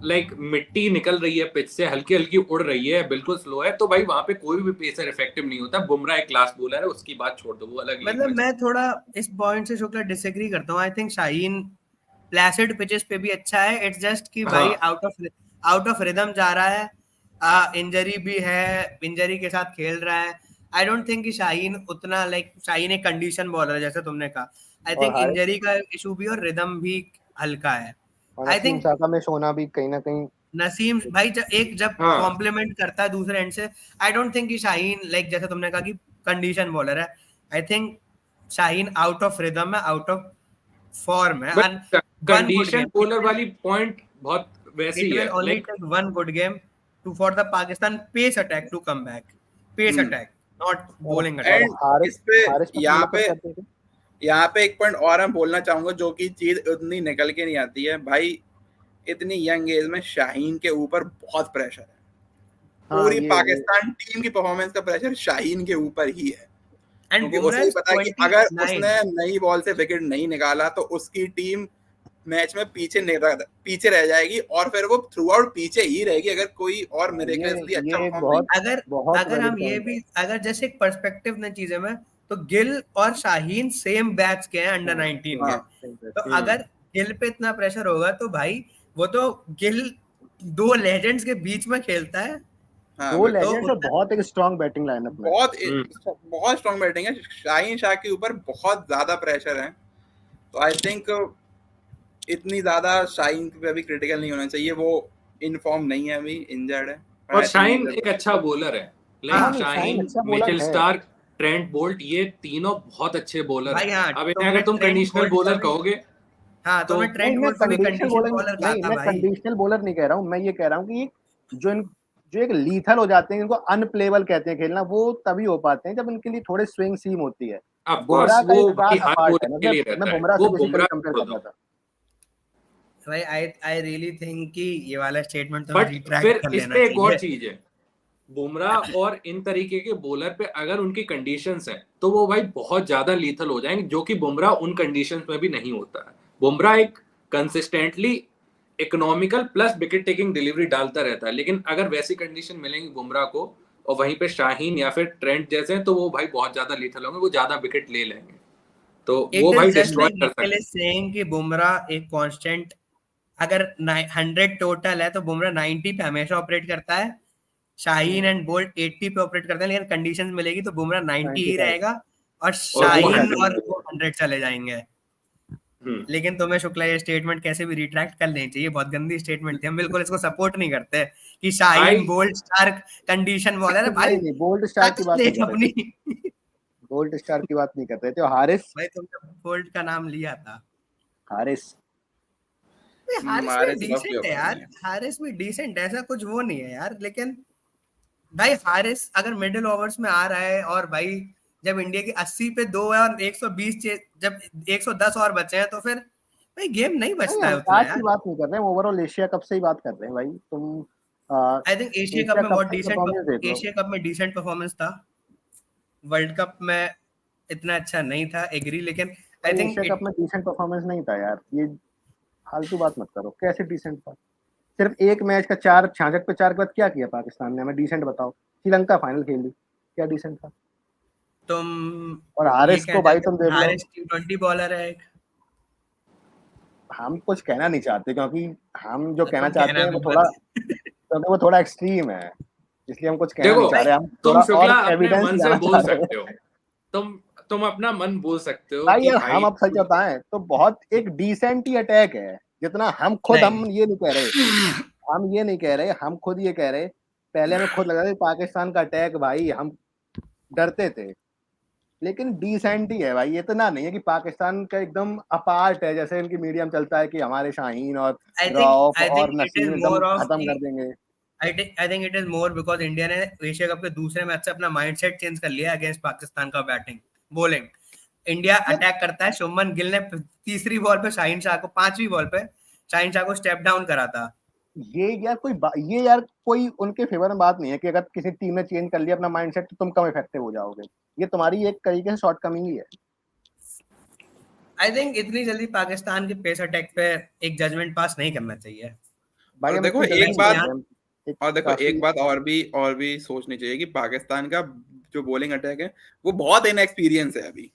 लाइक मिट्टी निकल रही है पिच से, हल्की हल्की उड़ रही है, बिल्कुल स्लो है, तो भाई वहां पे कोई भी पेसर इफेक्टिव नहीं होता। बुमराह एक क्लास बॉलर है, उसकी बात छोड़ दो, वो अलग लीग
मतलब
में
मैं थोड़ा इस पॉइंट से शुक्ला डिसएग्री करता हूँ। I think Shaheen Placid pitches पे भी अच्छा है, इट्स जस्ट कि भाई
हाँ।
आउट ऑफ रिदम जा रहा है, इंजरी भी है, इंजरी के साथ खेल रहा है। आई डोंट थिंक कि शाहीन उतना लाइक शाहीन एक कंडीशन बॉलर है जैसे तुमने कहा। आई
और
थिंक
हारिस
इंजरी का इशू भी और रिदम भी हल्का है।
और
आई
नसीम
थिंक
साका में सोना भी कहीं ना कहीं
नसीम भाई जब
हाँ
कॉम्प्लीमेंट करता है दूसरे एंड से, आई डोंट थिंक कि शाहीन लाइक जैसे तुमने कहा कि कंडीशन बॉलर है। I think Shaheen out of rhythm है, आउट ऑफ फॉर्म है,
but
and one good
condition
game
bowler वाली पॉइंट बहुत
it
वैसी है
will only
like
take one good game to for the Pakistan pace attack to come back. Pace attack, not bowling
और
attack.
And
Haris
इस पे
हारिस में
यहाँ
मतलब
पे
करते थे।
यहाँ पे एक पॉइंट और मैं बोलना चाहूंगा जो कि चीज उतनी निकल के नहीं आती है भाई। इतनी यंग एज में शाहीन के ऊपर बहुत प्रेशर है,
हाँ
पूरी
ये
पाकिस्तान टीम की परफॉर्मेंस का प्रेशर शाहीन के ऊपर ही है,
And
क्योंकि
Bumrah
उसे ही
is
पता है कि अगर
29.
उसने नई बॉल से विकेट नहीं निकाला तो उसकी टीम मैच में पीछे रह जाएगी, और फिर वो थ्रू आउट पीछे ही रहेगी अगर कोई और मिरेकलसली अच्छा
ये
परफॉर्म नहीं।
बहुत
अगर
बहुत
अगर
वैलिड
हम ये
पॉइंट है।
भी अगर जैसे एक पर्सपेक्टिव ने चीजें में, तो गिल और शाहीन सेम बैच के हैं, अंडर 19 के।
हाँ
तो अगर गिल पे इतना प्रेशर होगा तो भाई वो तो गिल दो लेजेंड्स के बीच में खेलता है।
हाँ
दो
बिल्कुल।
लेजेंड्स और बहुत एक स्ट्रॉन्ग बैटिंग लाइनअप में।
बहुत स्ट्रॉन्ग बैटिंग है, शाहीन शाह के ऊपर बहुत ज्यादा प्रेशर है, तो आई थिंक इतनी ज्यादा शाहीन पे अभी क्रिटिकल नहीं होना चाहिए। वो इनफॉर्म नहीं है, अभी इंजर्ड है,
और
आई थिंक
शाहीन एक अच्छा बॉलर है,
हाँ
लाइक
शाहीन
शाहीन,
अच्छा बॉलर
मिचेल
है
स्टार्क, ट्रेंट बोल्ट, ये तीनों बहुत अच्छे बॉलर
भाई।
हैं।
हाँ,
अब
तो
इन्हें
मैं
अगर तुम
ट्रेंट
कंडीशनल
बोल्ट का
बॉलर
भी,
कहोगे
हाँ तो
तो
मैं ट्रेंट बोल्ट को भी कंडीशन बॉलर कहा था
मैं
भाई।
कंडीशनल बॉलर नहीं कह रहा हूँ, मैं ये कह रहा हूँ कि जो एक लीथल हो जाते हैं, इनको अनप्लेबल कहते हैं खेलना, वो तभी हो पाते हैं जब उनके लिए थोड़े स्विंग सीम होती है।
ऑफ कोर्स
बुमराह का
वो
एक
भाई
क्लास
हर
अपार्ट
बॉलर
है,
के लिए
मतलब मैं
रहता है,
बुमराह
वो
से बेसिकली
बुमराह
कंपेयर
को
कर
दो।
रहा था।
भाई आई रियली थिंक कि ये वाला स्टेटमेंट तो
बट
रिट्रैक्ट
फिर
कर
इस
लेना
पे एक और
चाहिए।
चीज है, बुमराह और इन तरीके के बॉलर पे अगर उनकी कंडीशंस हैं तो वो भाई बहुत ज्यादा लीथल हो जाएंगे, जो कि बुमराह उन कंडीशंस में भी नहीं होता है। बुमराह एक consistently economical plus wicket taking delivery डालता रहता है, लेकिन अगर वैसी कंडीशन मिलेंगी बुमराह को और वहीं पे शाहीन या फिर ट्रेंट जैसे, तो वो भाई बहुत ज्यादा लीथल होंगे, वो ज्यादा विकेट ले लेंगे, तो वो
इट
भाई
इज जस्ट
डिस्ट्रॉय
लाइक
कर
निखिल
सकते
इज सेइंग कि बुमराह एक कांस्टेंट, अगर 100 टोटल है तो बुमराह 90 पे हमेशा ऑपरेट करता है, शाहीन एंड बोल्ट 80 पे ऑपरेट करते हैं, लेकिन कंडीशंस मिलेगी तो बुमराह 90 ही
95
रहेगा और
और वो
शाहीन
100
और वो 100 चले जाएंगे। लेकिन तुम्हें शुक्ला ये स्टेटमेंट कैसे भी रिट्रैक्ट कर लेनी चाहिए, बहुत गंदी स्टेटमेंट थी, हम बिल्कुल इसको सपोर्ट नहीं करते कि शाहीन
भाई
बोल्ट स्टार्क कंडीशन बॉलर है भाई।
नहीं बोल्ड स्टार की बात
ले
नहीं कर रहे थे,
अपनी
बोल्ड स्टार की बात नहीं कर रहे थे। और हारिस
भाई तुमने बोल्ट का नाम लिया था।
हारिस
हारिस
हमारे
भी
सिर्फ
डिसेंट है यार, हारिस भी डिसेंट, ऐसा कुछ वो नहीं है यार। लेकिन भाई हारिस अगर मिडिल ओवर्स में आ रहा है और भाई जब इंडिया की 80 पे 2 है और 120 जब 110 और बचे हैं तो फिर भाई गेम नहीं
नहीं,
बचता है
हम
उतना
आज की
यार।
बात नहीं कर रहे हैं, ओवरऑल एशिया कप से ही बात कर रहे हैं भाई। तुम
I think Asia cup
Asia
में
कप
बहुत
की
डिसेंट,
परफॉर्मेंस देख लो।
एशिया कप में डिसेंट परफॉर्मेंस था, वर्ल्ड कप में इतना अच्छा नहीं था, एग्री, लेकिन आई
भाई
थिंक
एशिया कप में डिसेंट परफॉर्मेंस नहीं था यार, ये फालतू बात मत करो। कैसे डिसेंट था? सिर्फ एक मैच का 66 पे 4 के बाद क्या किया पाकिस्तान ने? हमें डिसेंट बताओ। श्रीलंका फाइनल खेल ली, क्या डिसेंट था?
तुम
और
ये
हारिस को
कहते
भाई
हैं
तुम देख लो,
हारिस T20 बॉलर है एक।
हम कुछ कहना नहीं चाहते, क्योंकि हम जो कहना
तुम
चाहते
कहना
हैं
भी
वो थोड़ा,
मत।
क्योंकि वो थोड़ा एक्सट्रीम है, इसलिए हम कुछ कहना
देखो
नहीं चाह रहे, हम
तुम
थोड़ा
शुक्ला
और
अपने
एविडेंस
मन से
लाना
बोल
चाह रहे
सकते
हैं।
हो, तुम अपना मन बोल सकते हो
भाई
कि
यार
भाई
हम अब सच बताएं तो बहुत एक डिसेंट ही अटैक है, जितना हम खुद,
नहीं
हम ये नहीं कह रहे, हम ये नहीं कह रहे, हम खुद ये कह रहे, पहले हमें खुद लगा था कि पाकिस्तान का अटैक भाई हम डरते थे, लेकिन डिसेंट ही है भाई, इतना नहीं है कि पाकिस्तान का एकदम अपार्ट है जैसे इनकी मीडिया में चलता है कि हमारे शाहीन और रऊफ
आई
और
थिंक इट इज
नसीम एकदम
मोर ऑफ
खत्म
की
कर देंगे।
I think it is more because India ने एशिया कप के दूसरे मैच से अपना माइंडसेट चेंज कर लिया अगेंस्ट पाकिस्तान का बैटिंग बॉलिंग। इंडिया अटैक करता है, शुभमन गिल ने तीसरी बॉल पे शाहीन शाह को, पांचवी बॉल पे शाहीन शाह को स्टेप डाउन करा था।
ये यार कोई उनके फेवर में बात नहीं है कि अगर किसी टीम ने चेंज कर लिया अपना माइंडसेट तो तुम कम इफेक्टिव हो जाओगे। ये तुम्हारी एक तरीके से शॉर्टकमिंग ही है।
आई थिंक इतनी जल्दी पाकिस्तान के पेस अटैक पे एक जजमेंट पास नहीं करना चाहिए
भाई
और
हम
देखो
इतनी
एक
जल्दी
बात
एक
और देखो
काफी
एक बात और भी सोचनी चाहिए कि पाकिस्तान का जो बॉलिंग अटैक है वो बहुत इनएक्सपीरियंस है अभी।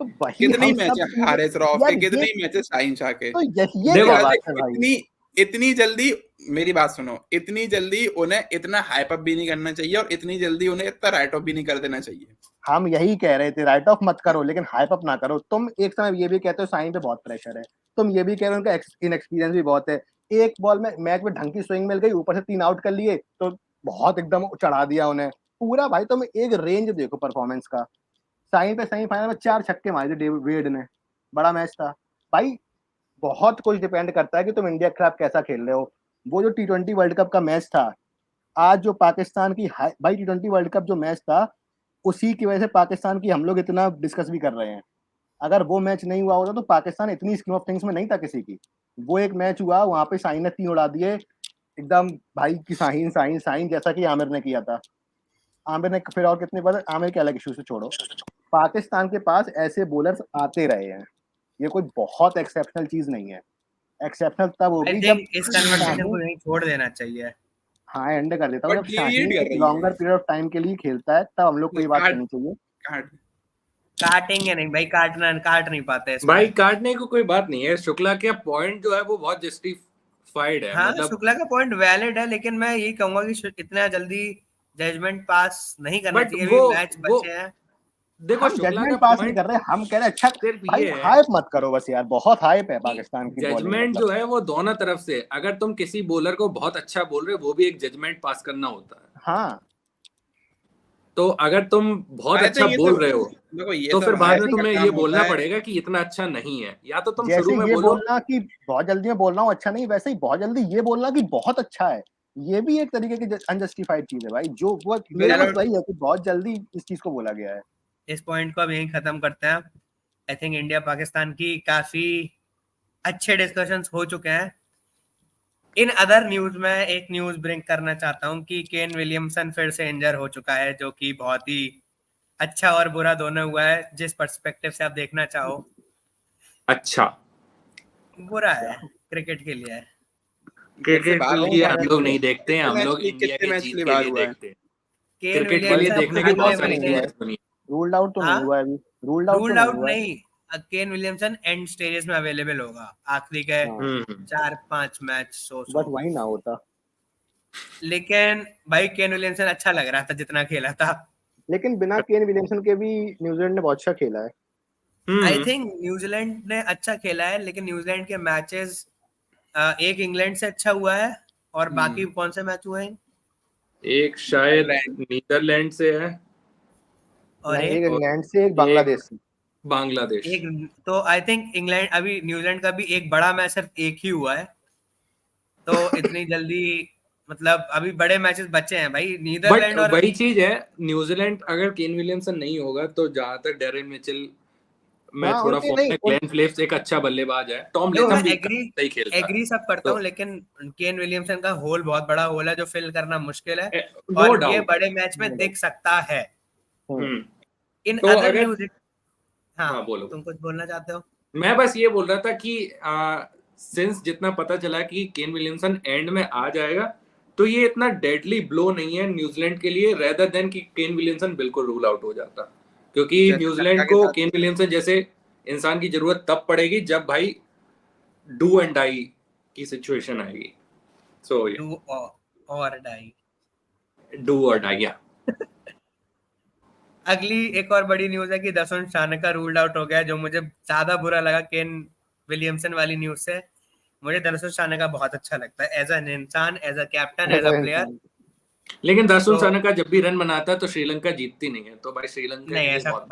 तो वही
कितनी
हम
मैच
सब
हारिस रऊफ
यार
के, कितनी मैचेस शाहीन शाह के।
तो ये
देखो,
क्या बात है भाई।
इतनी जल्दी मेरी बात सुनो, इतनी जल्दी उन्हें इतना हाइप अप भी नहीं करना चाहिए और इतनी जल्दी उन्हें इतना राइट ऑफ भी नहीं कर देना चाहिए।
हम यही कह रहे थे, राइट ऑफ मत करो लेकिन हाइप अप ना करो। तुम एक समय ये भी कहते हो साइन पे बहुत प्रेशर है, तुम ये भी कह रहे हो उनका इनएक्सपीरियंस भी बहुत है। एक बॉल में मैच में ढंग की स्विंग मिल गई, ऊपर से 3 आउट कर लिए तो बहुत एकदम चढ़ा दिया उन्हें पूरा। भाई तुम एक रेंज देखो परफॉर्मेंस का। साइन पे सेमीफाइनल में 4 छक्के मारे थे डेविड वेड ने, बड़ा मैच था भाई। बहुत कुछ डिपेंड करता है कि तुम इंडिया के खिलाफ कैसा खेल रहे हो। वो जो T20 वर्ल्ड कप का मैच था, आज जो पाकिस्तान की भाई T20 वर्ल्ड कप जो मैच था उसी की वजह से पाकिस्तान की हम लोग इतना डिस्कस भी कर रहे हैं। अगर वो मैच नहीं हुआ होता तो पाकिस्तान इतनी स्कीम ऑफ थिंग्स में नहीं था किसी की। वो एक मैच हुआ, वहां पे शाहीन ने 3 उड़ा दिए एकदम भाई की शाहीन शाहीन शाहीन, जैसा कि आमिर ने किया था। आमिर ने फिर और कितने बार, आमिर के अलग इशू से छोड़ो, पाकिस्तान के पास ऐसे बॉलर्स आते रहे हैं। ये कोई बहुत एक्सेप्शनल चीज नहीं है। एक्सेप्शनल तब होगी
आई
जब
थिंक इस कन्वर्सेशन को यहीं छोड़ देना चाहिए।
हाँ एंड कर देता हूँ,
But
जब
deviate
शाहीन
कर
एक
रही
लॉन्गर
है।
पीरियड ऑफ टाइम के लिए खेलता है तब हम लोग को ये बात करनी चाहिए।
काटेंगे नहीं भाई, काट नहीं पाते इसमें।
भाई काटने को कोई बात नहीं है, शुक्ला का पॉइंट जो है वो बहुत जस्टिफाइड है।
हाँ,
मतलब
शुक्ला का पॉइंट वैलिड है, लेकिन मैं यही कहूंगा कि इतना जल्दी जजमेंट पास नहीं करना
बट
चाहिए।
वो
अभी मैच बचे हैं।
देखो
हम
शुक्ला का
जजमेंट पास नहीं
पॉइंट
कर रहे, हम कह रहे अच्छा
सिर्फ
भाई
ये है
हाइप मत करो बस यार, बहुत हाइप है पाकिस्तान की बॉलिंग।
जजमेंट
मतलब
जो है वो दोनों तरफ से, अगर तुम किसी बॉलर को बहुत अच्छा बोल रहे हो वो भी एक जजमेंट पास करना होता है।
हाँ
तो अगर तुम बहुत अच्छा बोल रहे हो
देखो ये
तो
सब
फिर बाद में
हाइप का
तुम्हें
काम
ये
होता
बोलना
है।
पड़ेगा कि इतना अच्छा नहीं है, या तो तुम
जैसे
शुरू में
ये
बोलो।
बोलना कि बहुत जल्दी मैं बोल रहा हूँ अच्छा नहीं, वैसे ही बहुत जल्दी ये बोलना कि बहुत अच्छा है, ये भी एक तरीके की अनजस्टिफाइड चीज है भाई। जो वो मेरा
चलो
बस वही है कि बहुत जल्दी इस चीज को बोला गया है।
इस पॉइंट को अब यहीं खत्म करते हैं। आई थिंक इंडिया पाकिस्तान की काफी अच्छे डिस्कशंस हो चुके हैं। इन अदर न्यूज में एक न्यूज ब्रिंक करना चाहता हूँ कि केन विलियमसन फिर से इंजर हो चुका है, जो कि बहुत ही अच्छा और बुरा दोनों हुआ है, जिस पर्सपेक्टिव से आप देखना चाहो।
अच्छा,
बुरा है क्रिकेट के लिए।
क्रिकेट के लिए हम लोग नहीं देखते हैं, हम लोग
कितने
इंडिया के
मैच
जीत
के
के
बाद
लिए
हुआ है?
देखते हैं।
केन
क्रिकेट के लिए
विलियमसन
देखने की
अगले
बहुत सारी
महीने
चीजें सुनी।
रूल्ड आउट तो नहीं
हाँ?
हुआ अभी, रूल्ड आउट तो
रूल्ड
नहीं
आउट
हुआ है।
नहीं, केन विलियमसन एंड स्टेजेस में अवेलेबल होगा, आखिरी के
हाँ
4-5 मैच
बट वही ना होता।
लेकिन भाई केन विलियमसन अच्छा लग रहा था जितना खेला था।
लेकिन बिना केन विलियमसन के भी न्यूजीलैंड ने बहुत अच्छा खेला है।
आई थिंक न्यूजीलैंड ने अच्छा खेला है, लेकिन न्यूजीलैंड के मैचेस एक इंग्लैंड से अच्छा हुआ है, और बाकी कौन से मैच हुए हैं?
एक शायद नीदरलैंड से है
और
नहीं, एक
एक
इंग्लैंड से, एक बांग्लादेश से।
बांग्लादेश।
तो आई थिंक इंग्लैंड, अभी न्यूजीलैंड का भी एक बड़ा मैच सिर्फ एक ही हुआ है। तो इतनी जल्दी मतलब अभी बड़े मैचेस बचे हैं भाई,
बट
नीदरलैंड और
वही चीज है, न्यूजीलैंड अगर केन विलियमसन नहीं होगा तो जहां तक डेरिन मिचेल में
हाँ
थोड़ा
उनके
फॉर्म
नहीं
है, ग्लेन फिलिप्स एक अच्छा बल्लेबाज है, टॉम
देखो,
लेथम
मैं
भी सही खेलता है।
एग्री सब करता
तो
हूँ, लेकिन केन विलियमसन का होल बहुत बड़ा होल है जो फिल करना मुश्किल है,
नो
और ये
डाउट।
बड़े मैच में दिख सकता है। इन
तो
अदर
अगर
न्यूज, हाँ
बोलो,
तुम कुछ बोलना चाहते हो?
मैं बस ये बोल रहा था कि सिंस जितना पता चला कि केन विलियमसन एंड में आ जाएगा तो ये इतना डेडली ब्लो नहीं है न्यूजीलैंड के लिए, रेदर देन कि केन विलियमसन बिल्कुल रूल आउट हो जाता, क्योंकि न्यूजीलैंड को केन विलियमसन जैसे इंसान की जरूरत तब पड़ेगी जब भाई डू एंड डाई की सिचुएशन आएगी। सो
डू और डाई,
डू और डाई।
अगली एक और बड़ी न्यूज है कि दसुन शानका रूल्ड आउट हो गया, जो मुझे ज्यादा बुरा लगा केन विलियमसन वाली न्यूज से। मुझे दरअसल शानका बहुत अच्छा लगता है एज एन इंसान, as a captain, as a player.
लेकिन दासुन शानका जब भी रन बनाता है तो श्रीलंका जीतती नहीं है, तो भाई श्रीलंका
नहीं,
के लिए
ऐसा
बहुत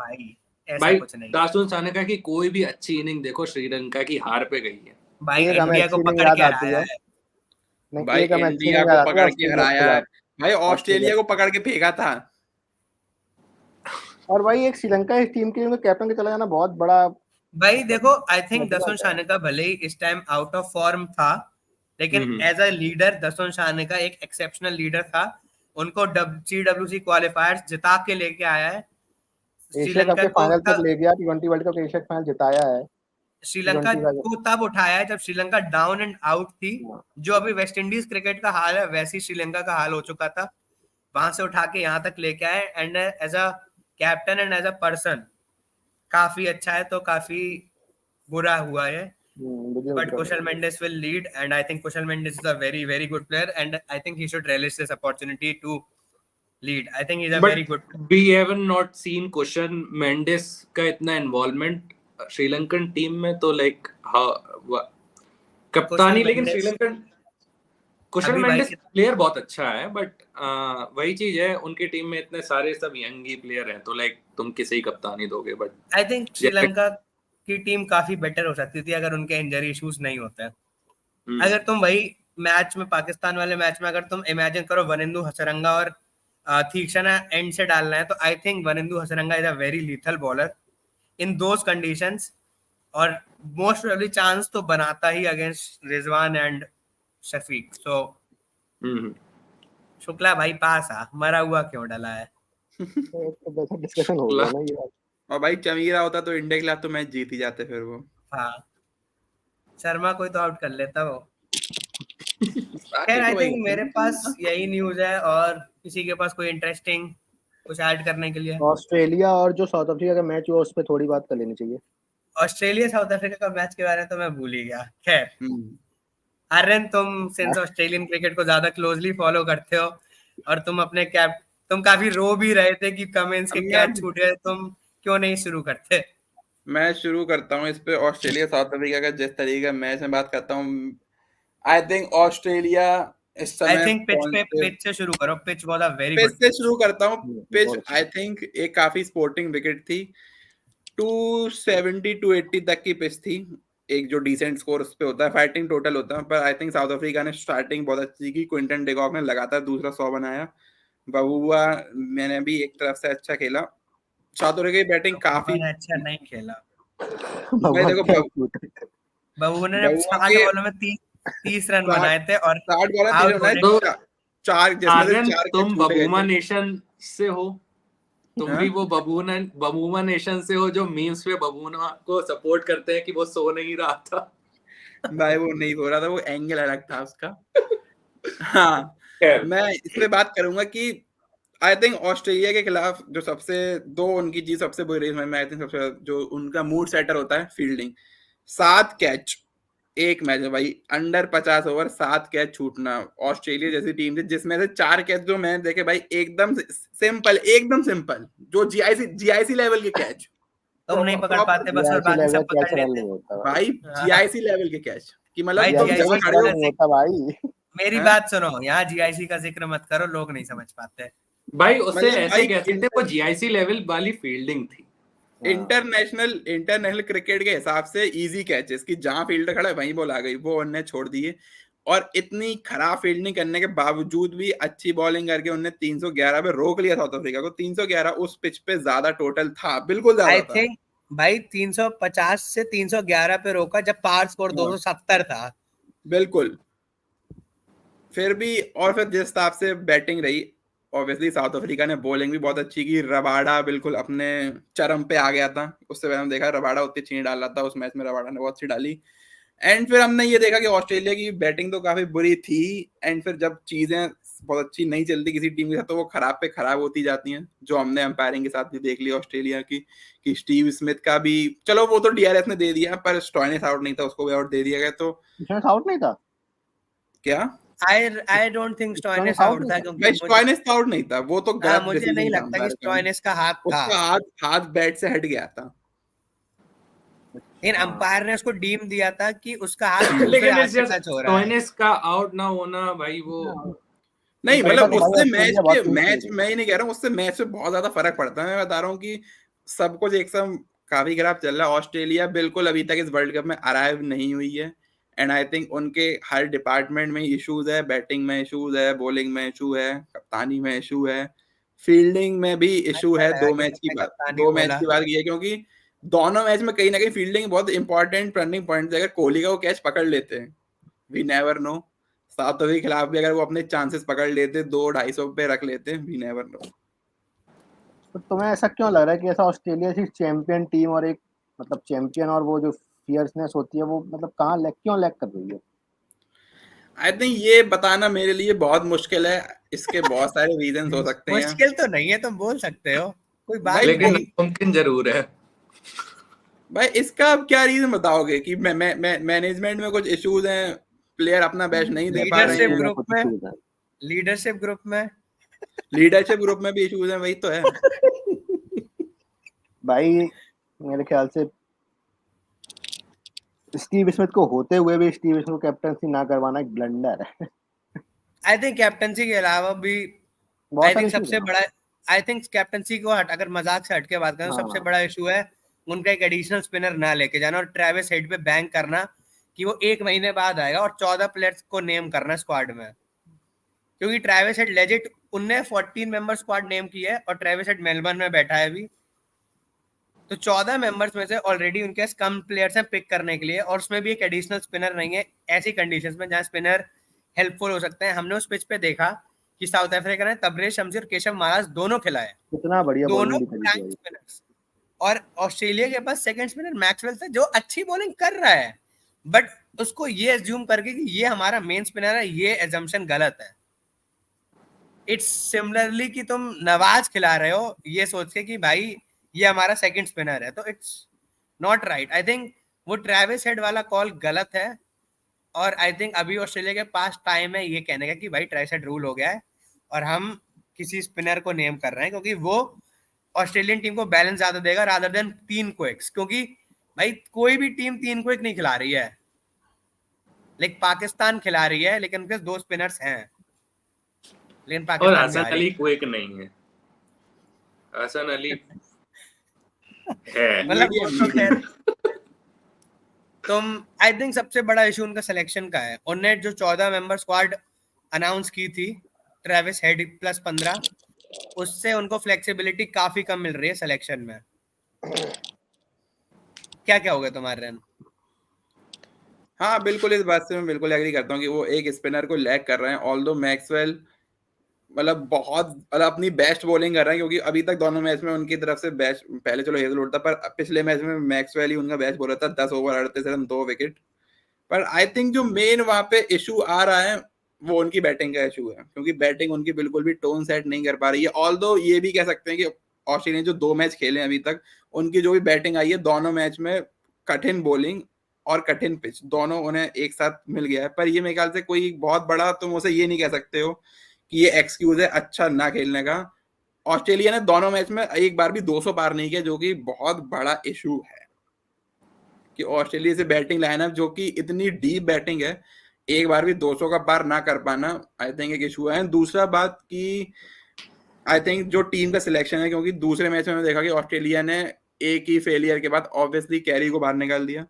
ऐसा कुछ नहीं।
दासुन शानका की कोई भी अच्छी इनिंग देखो श्रीलंका की हार पे गई है।
भाई
एक हमें
इंडिया को
अच्छी इनिंग
पकड़
याद
के
आती
आया
है,
है।
नहीं,
भाई
एक मैच
इंडिया
नहीं
को
आ
पकड़
रहा
के हराया है भाई, ऑस्ट्रेलिया को पकड़ के फेंका था।
और भाई एक श्रीलंका इस टीम के लिए कैप्टन के चला जाना बहुत बड़ा।
भाई देखो, आई थिंक
मतलब
दसुन शानेका भले ही इस टाइम आउट ऑफ फॉर्म था, लेकिन एज अ लीडर दसुन शानेका एक एक्सेप्शनल लीडर था। उनको CWC क्वालिफायर्स जिता के लेके आया है।
एशिया कप
श्रीलंका
के
को
फाइनल तक ले गया, T20 world cup Asia final जिताया है।
श्रीलंका
T20 का
को तब उठाया है जब श्रीलंका डाउन एंड आउट थी।
हाँ।
जो अभी वेस्ट इंडीज क्रिकेट का हाल है वैसी श्रीलंका का हाल हो चुका था। वहां से उठा के यहाँ तक लेके आए, and as a captain and as a person काफी अच्छा है। तो काफी बुरा हुआ है, but Kushal Mendes will lead, and I think Kushal Mendes is a very, very good player, and I think he should relish this opportunity to lead. I think he's a very good player.
We have not seen Kushal Mendes का इतना involvement Sri Lankan team में, तो like कप्तानी, लेकिन श्रीलंकन कुशल Mendis player बहुत अच्छा है, but वही चीज है, उनकी टीम में इतने सारे सब यंग ही प्लेयर हैं, तो लाइक तुम किसे ही कप्तानी दोगे। बट
आई थिंक श्रीलंका की टीम काफी बेटर हो सकती थी अगर उनके इंजरी इश्यूज नहीं होते। अगर तुम वही मैच में, पाकिस्तान वाले मैच में, अगर तुम इमेजिन करो वनिंदु हसरंगा और तीक्ष्णा एंड से डालना है, तो I think Wanindu Hasaranga is a very lethal bowler in those conditions, और मोस्ट प्रोबेबली चांस तो बनाता ही अगेंस्ट रिजवान एंड शफीक। सो शुक्ला भाई पास आ, मरा हुआ क्यों डला है।
तो डिस्कशन हो गया ना ये।
और भाई चमीरा होता तो इंडिया के खिलाफ तो मैच जीत ही जाते फिर वो।
हाँ, शर्मा कोई तो आउट कर लेता वो। खैर,
तो
आई थिंक मेरे पास यही न्यूज है, और किसी के पास कोई इंटरेस्टिंग कुछ ऐड करने के लिए?
ऑस्ट्रेलिया और जो साउथ अफ्रीका का मैच हुआ उस पर थोड़ी बात कर लेनी चाहिए।
ऑस्ट्रेलिया साउथ अफ्रीका का मैच के बारे में तो मैं भूल ही गया। खैर आर्यन, तुम सिंस ऑस्ट्रेलियन क्रिकेट को ज्यादा क्लोजली फॉलो करते हो, और तुम काफी रो भी रहे थे कि कमिंस के कैच छूट गए, तुम क्यों नहीं शुरू करते?
मैं शुरू करता हूँ इस पे ऑस्ट्रेलिया साउथ अफ्रीका का जिस तरीके का मैच में बात करता हूँ। आई थिंक ऑस्ट्रेलिया इस समय,
आई थिंक पिच से शुरू करो। Pitch was a very good.
Pitch से शुरू करता हूँ। पिच आई थिंक एक काफी स्पोर्टिंग विकेट थी। 270 280 तक की पिच थी, एक जो डिसेंट स्कोर उस पे होता है, फाइटिंग टोटल होता है। पर आई थिंक साउथ अफ्रीका ने स्टार्टिंग बहुत अच्छी की। क्विंटन डिकॉक ने लगातार दूसरा 100 बनाया। बबुआ मैंने भी एक तरफ से अच्छा खेला। साउथ अफ्रीका की बैटिंग काफी
अच्छा नहीं खेला
भाई। देखो
बबू ने 60 बॉलों में 30 रन बनाए थे, और
60 बॉल में चार, जिसमें 4
तुम बबूमा नेशन से हो, तुम भी वो बबूमा नेशन से हो जो मीम्स पे बबूना को सपोर्ट करते हैं कि वो सो नहीं रहा था।
भाई वो नहीं हो रहा था, वो एंगल अलग था उसका। हाँ, मैं इस पे बात करूंगा कि आई थिंक ऑस्ट्रेलिया के खिलाफ जो उनकी चीज सबसे बुरी में आई थिंक सबसे जो उनका मूड सेटर होता है, फील्डिंग। 7 कैच एक मैच में भाई, अंडर 50 ओवर 7 कैच छूटना। ऑस्ट्रेलिया जैसी टीम थी जिसमें से 4 कैच जो मैंने देखे भाई एकदम सिंपल जो जीआईसी लेवल के कैच।
तुम नहीं पकड़ पाते बस, और बाकी सब पकड़ लेते हैं
भाई। जीआईसी लेवल के कैच कि मतलब
मेरी बात सुनो, यहाँ जीआईसी का जिक्र मत करो, लोग नहीं समझ पाते
भाई। उसे ऐसे कहते थे, वो जीआईसी लेवल वाली फील्डिंग थी।
इंटरनेशनल क्रिकेट के हिसाब से इजी कैचेस की जहां फील्डर खड़ा है वहीं बॉल आ गई, वो उन्होंने छोड़ दिए। और इतनी खराब फील्डिंग करने के बावजूद भी अच्छी बॉलिंग करके उन्होंने 311 पे रोक लिया साउथ अफ्रीका को। 311 उस पिच पे ज्यादा टोटल था, बिल्कुल ज्यादा
आई थिंक भाई 350 से 311 पे रोका जब पार स्कोर 270 था।
बिल्कुल। फिर भी और फिर जिस हिसाब से बैटिंग रही, ऑब्वियसली साउथ अफ्रीका ने बॉलिंग भी बहुत अच्छी की। रबाडा बिल्कुल अपने चरम पे आ गया था। उससे पहले हम देखा रबाडा उतनी अच्छी नहीं डाल रहा था, उस मैच में रबाडा ने बहुत अच्छी डाली। एंड फिर हमने ये देखा कि ऑस्ट्रेलिया की बैटिंग तो काफी बुरी थी, एंड फिर जब चीजें बहुत अच्छी नहीं चलती किसी टीम के साथ तो वो खराब पे खराब होती जाती हैं, जो हमने अंपायरिंग के साथ भी देख लिया ऑस्ट्रेलिया की। कि स्टीव स्मिथ का भी, चलो वो तो डीआरएस ने दे दिया, पर स्टॉइनिस आउट नहीं था, उसको भी आउट दे दिया गया। तो
आउट नहीं था
क्या?
I don't think Stoinis out था, क्योंकि
Stoinis आउट नहीं था, वो तो
मुझे नहीं लगता कि Stoinis का हाथ था,
उसका हाथ बैट से हट गया था।
इन अंपायर ने उसको डीम दिया था कि उसका हाथ
लेकिन Stoinis का आउट ना होना भाई, वो
नहीं मतलब उससे मैच मैं ही नहीं कह रहा हूँ, उससे मैच से बहुत ज्यादा फर्क पड़ता है। मैं बता रहा हूँ कि सब कुछ एकदम काफी खराब चल रहा है। ऑस्ट्रेलिया बिल्कुल अभी तक इस वर्ल्ड कप में अराइव नहीं हुई है, एंड आई थिंक उनके हर डिपार्टमेंट में इश्यूज है, बैटिंग में इश्यूज है, बॉलिंग में इशू है, कप्तानी में इशू है, फील्डिंग में भी इशू है।
अच्छा लगा कि तुमने कप्तानी
2 मैच
बोला।
की बात की है, क्योंकि दोनों मैच में कहीं ना कहीं फील्डिंग बहुत इंपॉर्टेंट टर्निंग पॉइंट है। अगर कोहली का वो कैच पकड़ लेते हैं, we never know. South Africa के खिलाफ भी अगर वो अपने चांसेस पकड़ लेते, 200-250 पे रख लेते, वी नेवर नो।
तो तुम्हें ऐसा क्यों लग रहा है कि ऐसा ऑस्ट्रेलिया की चैंपियन टीम और एक मतलब चैंपियन और वो जो फियर्सनेस होती है वो मतलब कहाँ क्यों लैग कर रही है?
आई थिंक ये बताना मेरे लिए बहुत मुश्किल है। इसके बहुत सारे रीजंस हो सकते हैं
मुश्किल तो नहीं है, तुम बोल सकते हो, कोई बात
भाई,
लेकिन
नहीं।
मुमकिन जरूर है।
भाई इसका आप क्या रीजन बताओगे कि मैनेजमेंट में कुछ इश्यूज हैं, प्लेयर अपना बेस्ट नहीं दे पा रहे
लीडरशिप
हैं,
ग्रुप
कुछ
में,
issues हैं।
लीडरशिप ग्रुप में
लीडरशिप ग्रुप में भी इश्यूज हैं, वही तो है।
भाई मेरे ख्याल से स्टीव स्मिथ को होते हुए भी स्टीव स्मिथ को कैप्टनसी ना करवाना एक ब्लंडर है।
आई थिंक कैप्टनसी के अलावा भी
बहुत
आई
सारे
थिंक
issues
सबसे
हैं।
बड़ा, आई थिंक कैप्टनसी को अगर मजाक से हटके बात करें तो सबसे
हाँ
बड़ा इशू है उनका एक एडिशनल स्पिनर ना लेके जाना और ट्रेविस हेड पे बैंक करना कि वो 1 महीने बाद आएगा और 14 प्लेयर्स को नेम करना स्क्वाड में, क्योंकि ट्रेविस हेड लेजिट उनने 14 मेंबर स्क्वाड नेम की है और ट्रेविस हेड मेलबर्न में बैठा है अभी। तो 14 मेंबर्स में से ऑलरेडी उनके पास कम प्लेयर्स हैं पिक करने के लिए, और उसमें भी एक एडिशनल स्पिनर नहीं है ऐसी कंडीशंस में जहां स्पिनर हेल्पफुल हो सकते हैं। हमने उस पिच पे देखा कि साउथ अफ्रीका ने तबरेज शमशी और केशव महाराज दोनों खिलाए,
कितना बढ़िया
दोनों
बॉलिंग भी करी थी
फ्लैंक
भाई।
स्पिनर्स। और ऑस्ट्रेलिया के पास सेकंड स्पिनर मैक्सवेल था जो अच्छी बॉलिंग कर रहा है, बट उसको ये एज्यूम करके कि ये हमारा मेन स्पिनर है, ये एजम्पशन गलत है। इट्स सिमिलरली कि तुम नवाज खिला रहे हो ये सोच के कि भाई ये हमारा सेकंड स्पिनर है, तो it's not right. I think वो ट्रेविस हेड वाला कॉल गलत है, और आई थिंक अभी ऑस्ट्रेलिया के पास टाइम है ये कहने का कि भाई ट्रेविस हेड रूल हो गया है और हम किसी स्पिनर को नेम कर रहे हैं, क्योंकि वो ऑस्ट्रेलियन टीम को बैलेंस ज्यादा देगा रादर देन 3 क्विक्स। क्योंकि भाई कोई भी टीम 3 क्विक नहीं खिला रही है, लाइक पाकिस्तान खिला रही है लेकिन उनके 2 स्पिनर्स हैं, लेकिन
और
पाकिस्तान
हसन अली क्विक नहीं है, हसन अली है।
मतलब वो तो खैर
मीडियम
तुम, आई थिंक सबसे बड़ा इशू उनका सिलेक्शन का है। उन्होंने जो 14 मेंबर स्क्वाड अनाउंस की थी ट्रेविस हेड प्लस 15, उससे उनको फ्लेक्सिबिलिटी काफी कम मिल रही है सिलेक्शन में। क्या क्या हो गया तुम्हारे रन?
हाँ बिल्कुल, इस बात से मैं बिल्कुल एग्री करता हूँ कि वो एक स्पिनर को लैग कर रहे हैं। ऑल्दो मैक्सवेल मतलब बहुत मतलब अपनी बेस्ट बॉलिंग कर रहे हैं, क्योंकि अभी तक दोनों मैच में उनकी तरफ से बेस्ट, पहले चलो हेजलवुड था, पर पिछले मैच में मैक्सवेल ही उनका बेस्ट बॉलर था। 10 ओवर 38 रन 2 विकेट। पर आई थिंक जो मेन वहां पे इशू आ रहा है वो उनकी बैटिंग का इशू है, क्योंकि बैटिंग उनकी बिल्कुल भी टोन सेट नहीं कर पा रही है। ऑल्दो ये भी कह सकते हैं कि ऑस्ट्रेलिया ने जो 2 मैच खेले अभी तक, उनकी जो भी बैटिंग आई है दोनों मैच में कठिन बॉलिंग और कठिन पिच दोनों उन्हें एक साथ मिल गया है। पर ये मेरे ख्याल से कोई बहुत बड़ा तुम उसे ये नहीं कह सकते हो कि ये एक्सक्यूज है अच्छा ना खेलने का। ऑस्ट्रेलिया ने दोनों मैच में एक बार भी 200 पार नहीं किया, जो कि बहुत बड़ा इशू है कि ऑस्ट्रेलिया से बैटिंग लाइनअप जो कि इतनी डीप बैटिंग है, एक बार भी 200 का पार ना कर पाना आई थिंक एक इशू है। दूसरा बात कि आई थिंक जो टीम का सिलेक्शन है, क्योंकि दूसरे मैच में मैंने देखा कि ऑस्ट्रेलिया ने एक ही फेलियर के बाद ऑब्वियसली कैरी को बाहर निकाल दिया।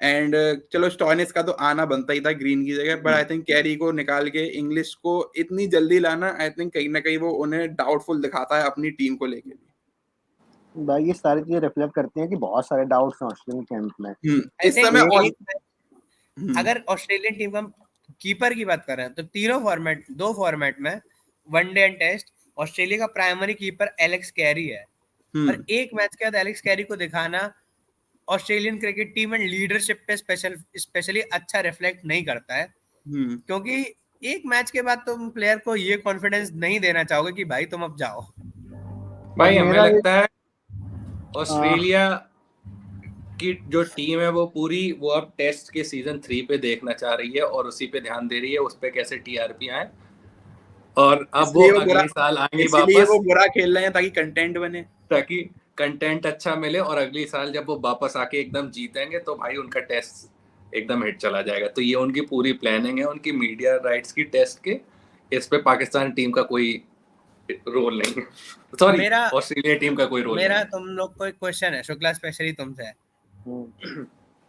एंड चलो स्टॉइनिस का तो आना बनता ही था ग्रीन की जगह, पर आई थिंक कैरी को निकाल के इंग्लिश को इतनी जल्दी लाना आई थिंक कहीं ना कहीं वो उन्हें डाउटफुल दिखाता है अपनी टीम को लेके भी।
भाई ये सारी चीजें रिफ्लेक्ट करती हैं कि बहुत सारे डाउट्स हैं ऑस्ट्रेलियन कैंप में।
आई
इस
थिंक
समय
अगर ऑस्ट्रेलियन टीम का कीपर की बात करें तो तीनों फॉर्मेट, 2 फॉर्मेट में वनडे एंड टेस्ट, ऑस्ट्रेलिया का प्राइमरी कीपर एलेक्स कैरी है। और एक मैच के बाद एलेक्स कैरी को दिखाना Australian cricket team and leadership पे स्पेशली अच्छा रिफ्लेक्ट नहीं करता है, क्योंकि एक मैच के बाद तुम प्लेयर को ये कॉन्फिडेंस नहीं देना चाहोगे कि भाई तुम अब जाओ।
भाई हमें
मेरा
लगता है ऑस्ट्रेलिया की जो टीम है वो पूरी वो अब टेस्ट के सीजन 3 पे देखना चाह रही है और उसी पे ध्यान दे रही है, उस पे कैसे टीआरपी आए, और अब वो अगले साल आएंगे
इसलिए
वापस
वो बुरा खेल रहे हैं ताकि कंटेंट बने,
ताकि कंटेंट अच्छा मिले, और अगली साल जब वो वापस आके एकदम जीतेंगे तो भाई उनका टेस्ट एकदम हिट चला जाएगा। तो ये उनकी पूरी प्लानिंग है उनकी मीडिया राइट्स की टेस्ट के। इस पे पाकिस्तान टीम का कोई रोल नहीं है, सॉरी ऑस्ट्रेलिया टीम का कोई रोल नहीं।
मेरा तुम लोग को एक क्वेश्चन है शुक्ला, स्पेशली तुमसे,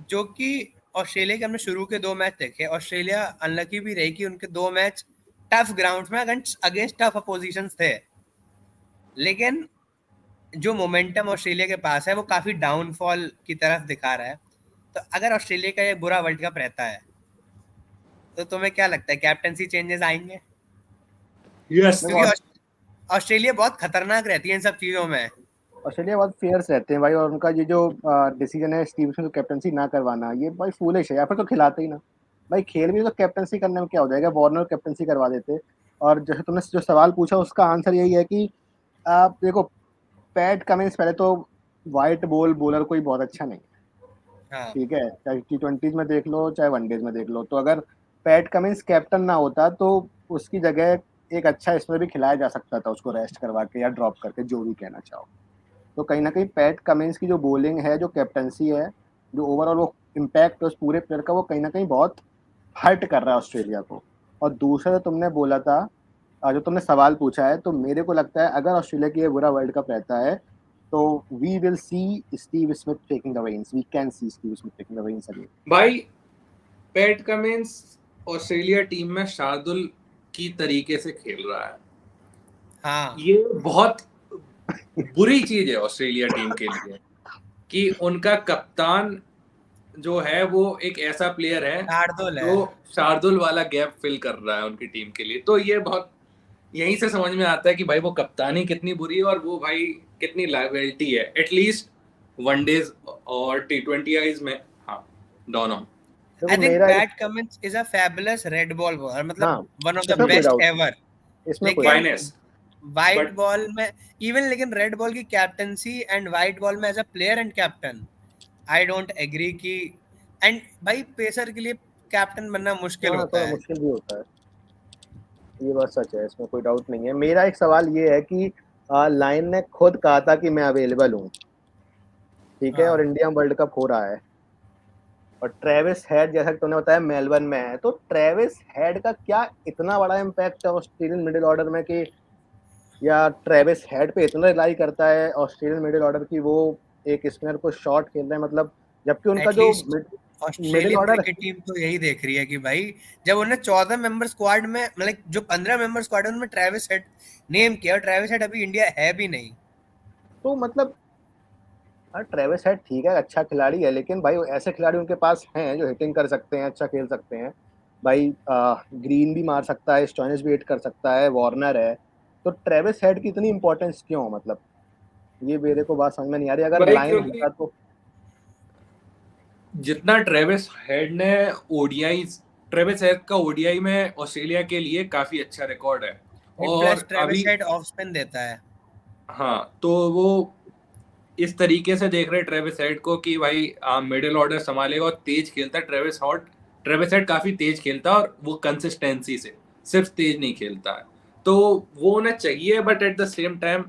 जो कि ऑस्ट्रेलिया के हमने शुरू के 2 मैच देखे, ऑस्ट्रेलिया अनलकी भी रही कि उनके 2 मैच टफ ग्राउंड में अगेंस्ट टफ अपोजिशंस थे, लेकिन जो मोमेंटम ऑस्ट्रेलिया के पास है वो काफी डाउनफॉल की तरफ दिखा रहा है। तो अगर ऑस्ट्रेलिया का ये बुरा वर्ल्ड कप रहता है तो तुम्हें क्या लगता है कैप्टनसी चेंजेस आएंगे?
यस
क्योंकि ऑस्ट्रेलिया बहुत खतरनाक रहती है इन सब चीजों में।
ऑस्ट्रेलिया बहुत फेयर्स रहते हैं भाई, और उनका ये जो डिसीजन है स्टीव स्मिथ को कैप्टनसी ना करवाना, ये भाई फूलिश है, या फिर तो खिलाते ही ना भाई। खेल भी तो कैप्टनसी करने में क्या हो जाएगा, वार्नर कैप्टनसी करवा देते। और जैसे तुमने जो सवाल पूछा उसका आंसर यही है कि आप देखो, पैट कमिंस पहले तो वाइट बॉल बॉलर कोई बहुत अच्छा नहीं है,
हाँ,
ठीक है, चाहे T20 में देख लो चाहे वनडेज में देख लो। तो अगर पैट कमिंस कैप्टन ना होता तो उसकी जगह एक अच्छा स्पिनर भी खिलाया जा सकता था, उसको रेस्ट करवा के या ड्रॉप करके, जो भी कहना चाहो। तो कहीं ना कहीं पैट कमिंस की जो बॉलिंग है, जो कैप्टनसी है, जो ओवरऑल वो इम्पैक्ट है उस पूरे प्लेयर का, वो कहीं ना कहीं बहुत हर्ट कर रहा है ऑस्ट्रेलिया को। और दूसरा जो तुमने बोला था, जो तुमने सवाल पूछा है, तो मेरे को लगता है अगर ऑस्ट्रेलिया की ये बुरा वर्ल्ड कप रहता है तो we will see Steve Smith taking the reins, we can see Steve Smith taking the reins again.
भाई पैट कमिंस ऑस्ट्रेलिया टीम में शार्दुल की तरीके से खेल रहा है,
हाँ,
ये बहुत बुरी चीज है ऑस्ट्रेलिया टीम के लिए कि उनका कप्तान जो है वो एक ऐसा प्लेयर है
शार्दुल है।
जो शार्दुल वाला गैप फिल कर रहा है उनकी टीम के लिए। तो ये बहुत यहीं से समझ में आता है कि भाई वो कप्तानी कितनी बुरी है और वो भाई कितनी लायबिलिटी है, एटलीस्ट वनडेज और T20 में। हाँ, दोनों।
I think Pat Cummins is a fabulous red ball bowler, मतलब one of the best ever।
इसमें
Finest,
वाइट बॉल में इवन, लेकिन रेड बॉल की कैप्टनसी एंड वाइट बॉल में as a player and captain I don't agree कि, and भाई pacer के लिए कैप्टन बनना मुश्किल होता है।
मुश्किल भी होता है, ये बात सच है, इसमें कोई डाउट नहीं है। मेरा एक सवाल ये है कि लाइन ने खुद कहा था कि मैं अवेलेबल हूँ, ठीक है, और इंडिया वर्ल्ड कप हो रहा है, और ट्रेविस हेड जैसा कि तुमने बताया मेलबर्न में है, तो ट्रेविस हेड का क्या इतना बड़ा इम्पैक्ट है ऑस्ट्रेलियन मिडिल ऑर्डर में कि, या ट्रेविस हेड पे इतना रिलाई करता है ऑस्ट्रेलियन मिडिल ऑर्डर की वो एक स्पिनर को शॉट खेल रहे हैं, मतलब जबकि उनका जो मिडिल ऑर्डर
क्रिकेट टीम तो यही देख रही है कि भाई जब उन्हें 14 मेंबर स्क्वाड में, मतलब जो 15 मेंबर स्क्वाड है उनमें ट्रेविस हेड नेम किया, ट्रेविस हेड अभी इंडिया है भी नहीं।
तो मतलब ट्रेविस हेड ठीक है, अच्छा खिलाड़ी है, लेकिन भाई ऐसे खिलाड़ी उनके पास हैं जो हिटिंग कर सकते हैं, अच्छा खेल सकते हैं भाई। ग्रीन भी मार सकता है, स्टोइनिस भी हिट कर सकता है, वार्नर है, तो ट्रेविस हेड की इतनी इंपॉर्टेंस क्यों, मतलब ये मेरे को बात समझ में नहीं आ रही। अगर लाइन होता तो
जितना ट्रेविस हेड ने ट्रेविस हेड का ओडीआई में ऑस्ट्रेलिया के लिए काफी अच्छा रिकॉर्ड है, और
ट्रेविस हेड ऑफ स्पिन देता है।
हाँ, तो वो इस तरीके से देख रहे ट्रेविस हेड को कि भाई मिडिल ऑर्डर संभालेगा और तेज खेलता है। ट्रेविस हेड काफी तेज खेलता है और वो कंसिस्टेंसी से, सिर्फ तेज नहीं खेलता है, तो वो उन्हें चाहिए। But at the same time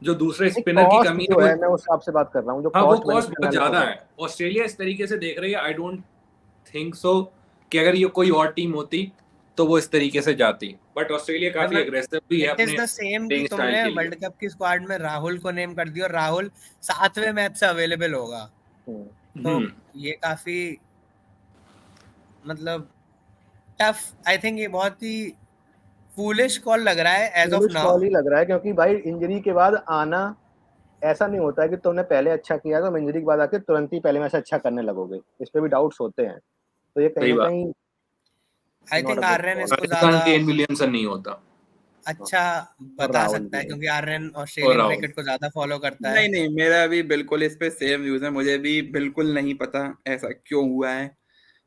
जो दूसरे स्पिनर की कमी
है, मैं उस हिसाब से बात कर रहा हूँ, जो
वो कॉस्ट बहुत ज्यादा है। ऑस्ट्रेलिया इस तरीके से देख रही है, आई डोंट थिंक सो कि अगर ये कोई और टीम होती तो वो इस तरीके से जाती, बट ऑस्ट्रेलिया काफी अग्रेसिव भी है अपने
प्लेइंग स्टाइल के लिए। वर्ल्ड कप की स्क्वाड में राहुल को नेम कर दिया और राहुल 7वें मैच से अवेलेबल होगा, तो ये काफी मतलब टफ, आई थिंक ये बहुत ही फूलिश कॉल लग रहा है एज ऑफ नाउ।
कॉल ही लग रहा है, क्योंकि भाई इंजरी के बाद आना ऐसा नहीं होता है कि तुमने पहले अच्छा किया तो इंजरी के बाद आके तुरंत ही पहले मैच अच्छा करने लगोगे, इस पे भी डाउट्स होते हैं। तो ये कहीं ना कहीं
आई थिंक आर्यन इसको ज्यादा
केन विलियमसन नहीं होता
अच्छा बता सकता है, क्योंकि आर्यन ऑस्ट्रेलियन क्रिकेट को ज्यादा फॉलो करता है।
नहीं, मेरा भी बिल्कुल इस पे सेम व्यूज है, मुझे भी बिल्कुल नहीं पता ऐसा क्यों हुआ है।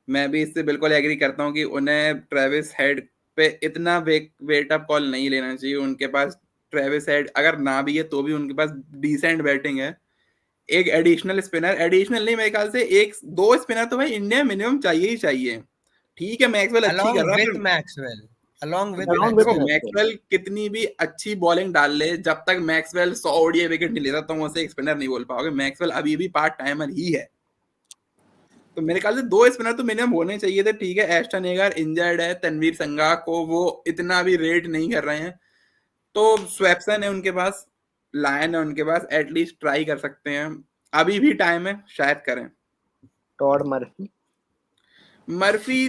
मैं भी इससे बिल्कुल एग्री करता हूँ कि उन्हें ट्रेविस हेड पे इतना वेट अप कॉल नहीं लेना चाहिए। उनके पास ट्रेविस हेड अगर ना भी है तो भी उनके पास डिसेंट बैटिंग है। एक एडिशनल नहीं, मेरे ख्याल से 1-2 स्पिनर तो भाई इंडिया मिनिमम चाहिए ही चाहिए। ठीक है, मैक्सवेल अच्छी कर रहा है, मैक्सवेल कितनी भी अच्छी बॉलिंग डाल ले, जब तक मैक्सवेल 100 ओडीआई विकेट नहीं लेता तुम उसे एक स्पिनर नहीं बोल पाओगे। मैक्सवेल अभी भी पार्ट टाइमर ही है। तो मेरे ख्याल से 2 स्पिनर तो मिनिमम होने चाहिए थे। ठीक है, एस्टन एगर इंजर्ड है, तनवीर संगा को वो इतना भी रेट नहीं कर रहे हैं, तो स्वैप्सन है उनके पास, लायन है उनके पास, एटलीस्ट ट्राई कर सकते हैं, अभी भी टाइम है, शायद करें।
टॉड मर्फी
मर्फी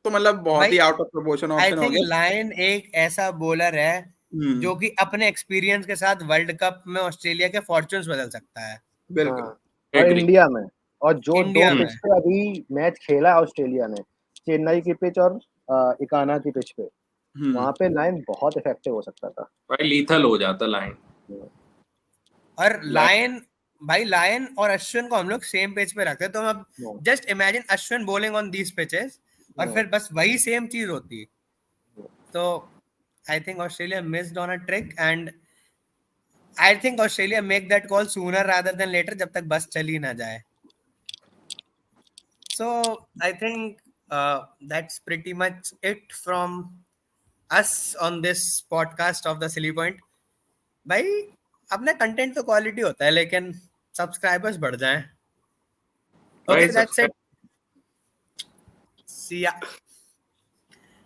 तो मतलब बहुत
भाई,
he out of proportion
I
option हो
थिंक
गया।
लायन एक ऐसा बॉलर है
हम्म,
जो कि अपने एक्सपीरियंस के साथ वर्ल्ड कप में ऑस्ट्रेलिया के फॉर्चून्स बदल सकता है
बिल्कुल।
हाँ, और
Agree.
इंडिया में, और जो दो
इंडिया में।
पिच पे अभी मैच खेला है ऑस्ट्रेलिया ने, चेन्नई की पिच और इकाना की पिच पे, वहां पे लाइन बहुत इफेक्टिव हो सकता था।
भाई लीथल हो जाता लाइन।
और लायन, भाई लायन और अश्विन को हम लोग सेम पेज पे रखते हैं, तो अब
No,
just imagine Ashwin bowling on these pitches और
no,
फिर बस वही सेम चीज होती। तो I think Australia missed on a trick, and I think Australia make that call sooner rather than later, जब तक बस चली ना जाए। So I think that's pretty much it from us on this podcast of the silly point. भाई अपना content तो quality होता है, लेकिन सब्सक्राइबर्स बढ़ जाएं।
भाई
okay, that's
subscribe
it. See ya.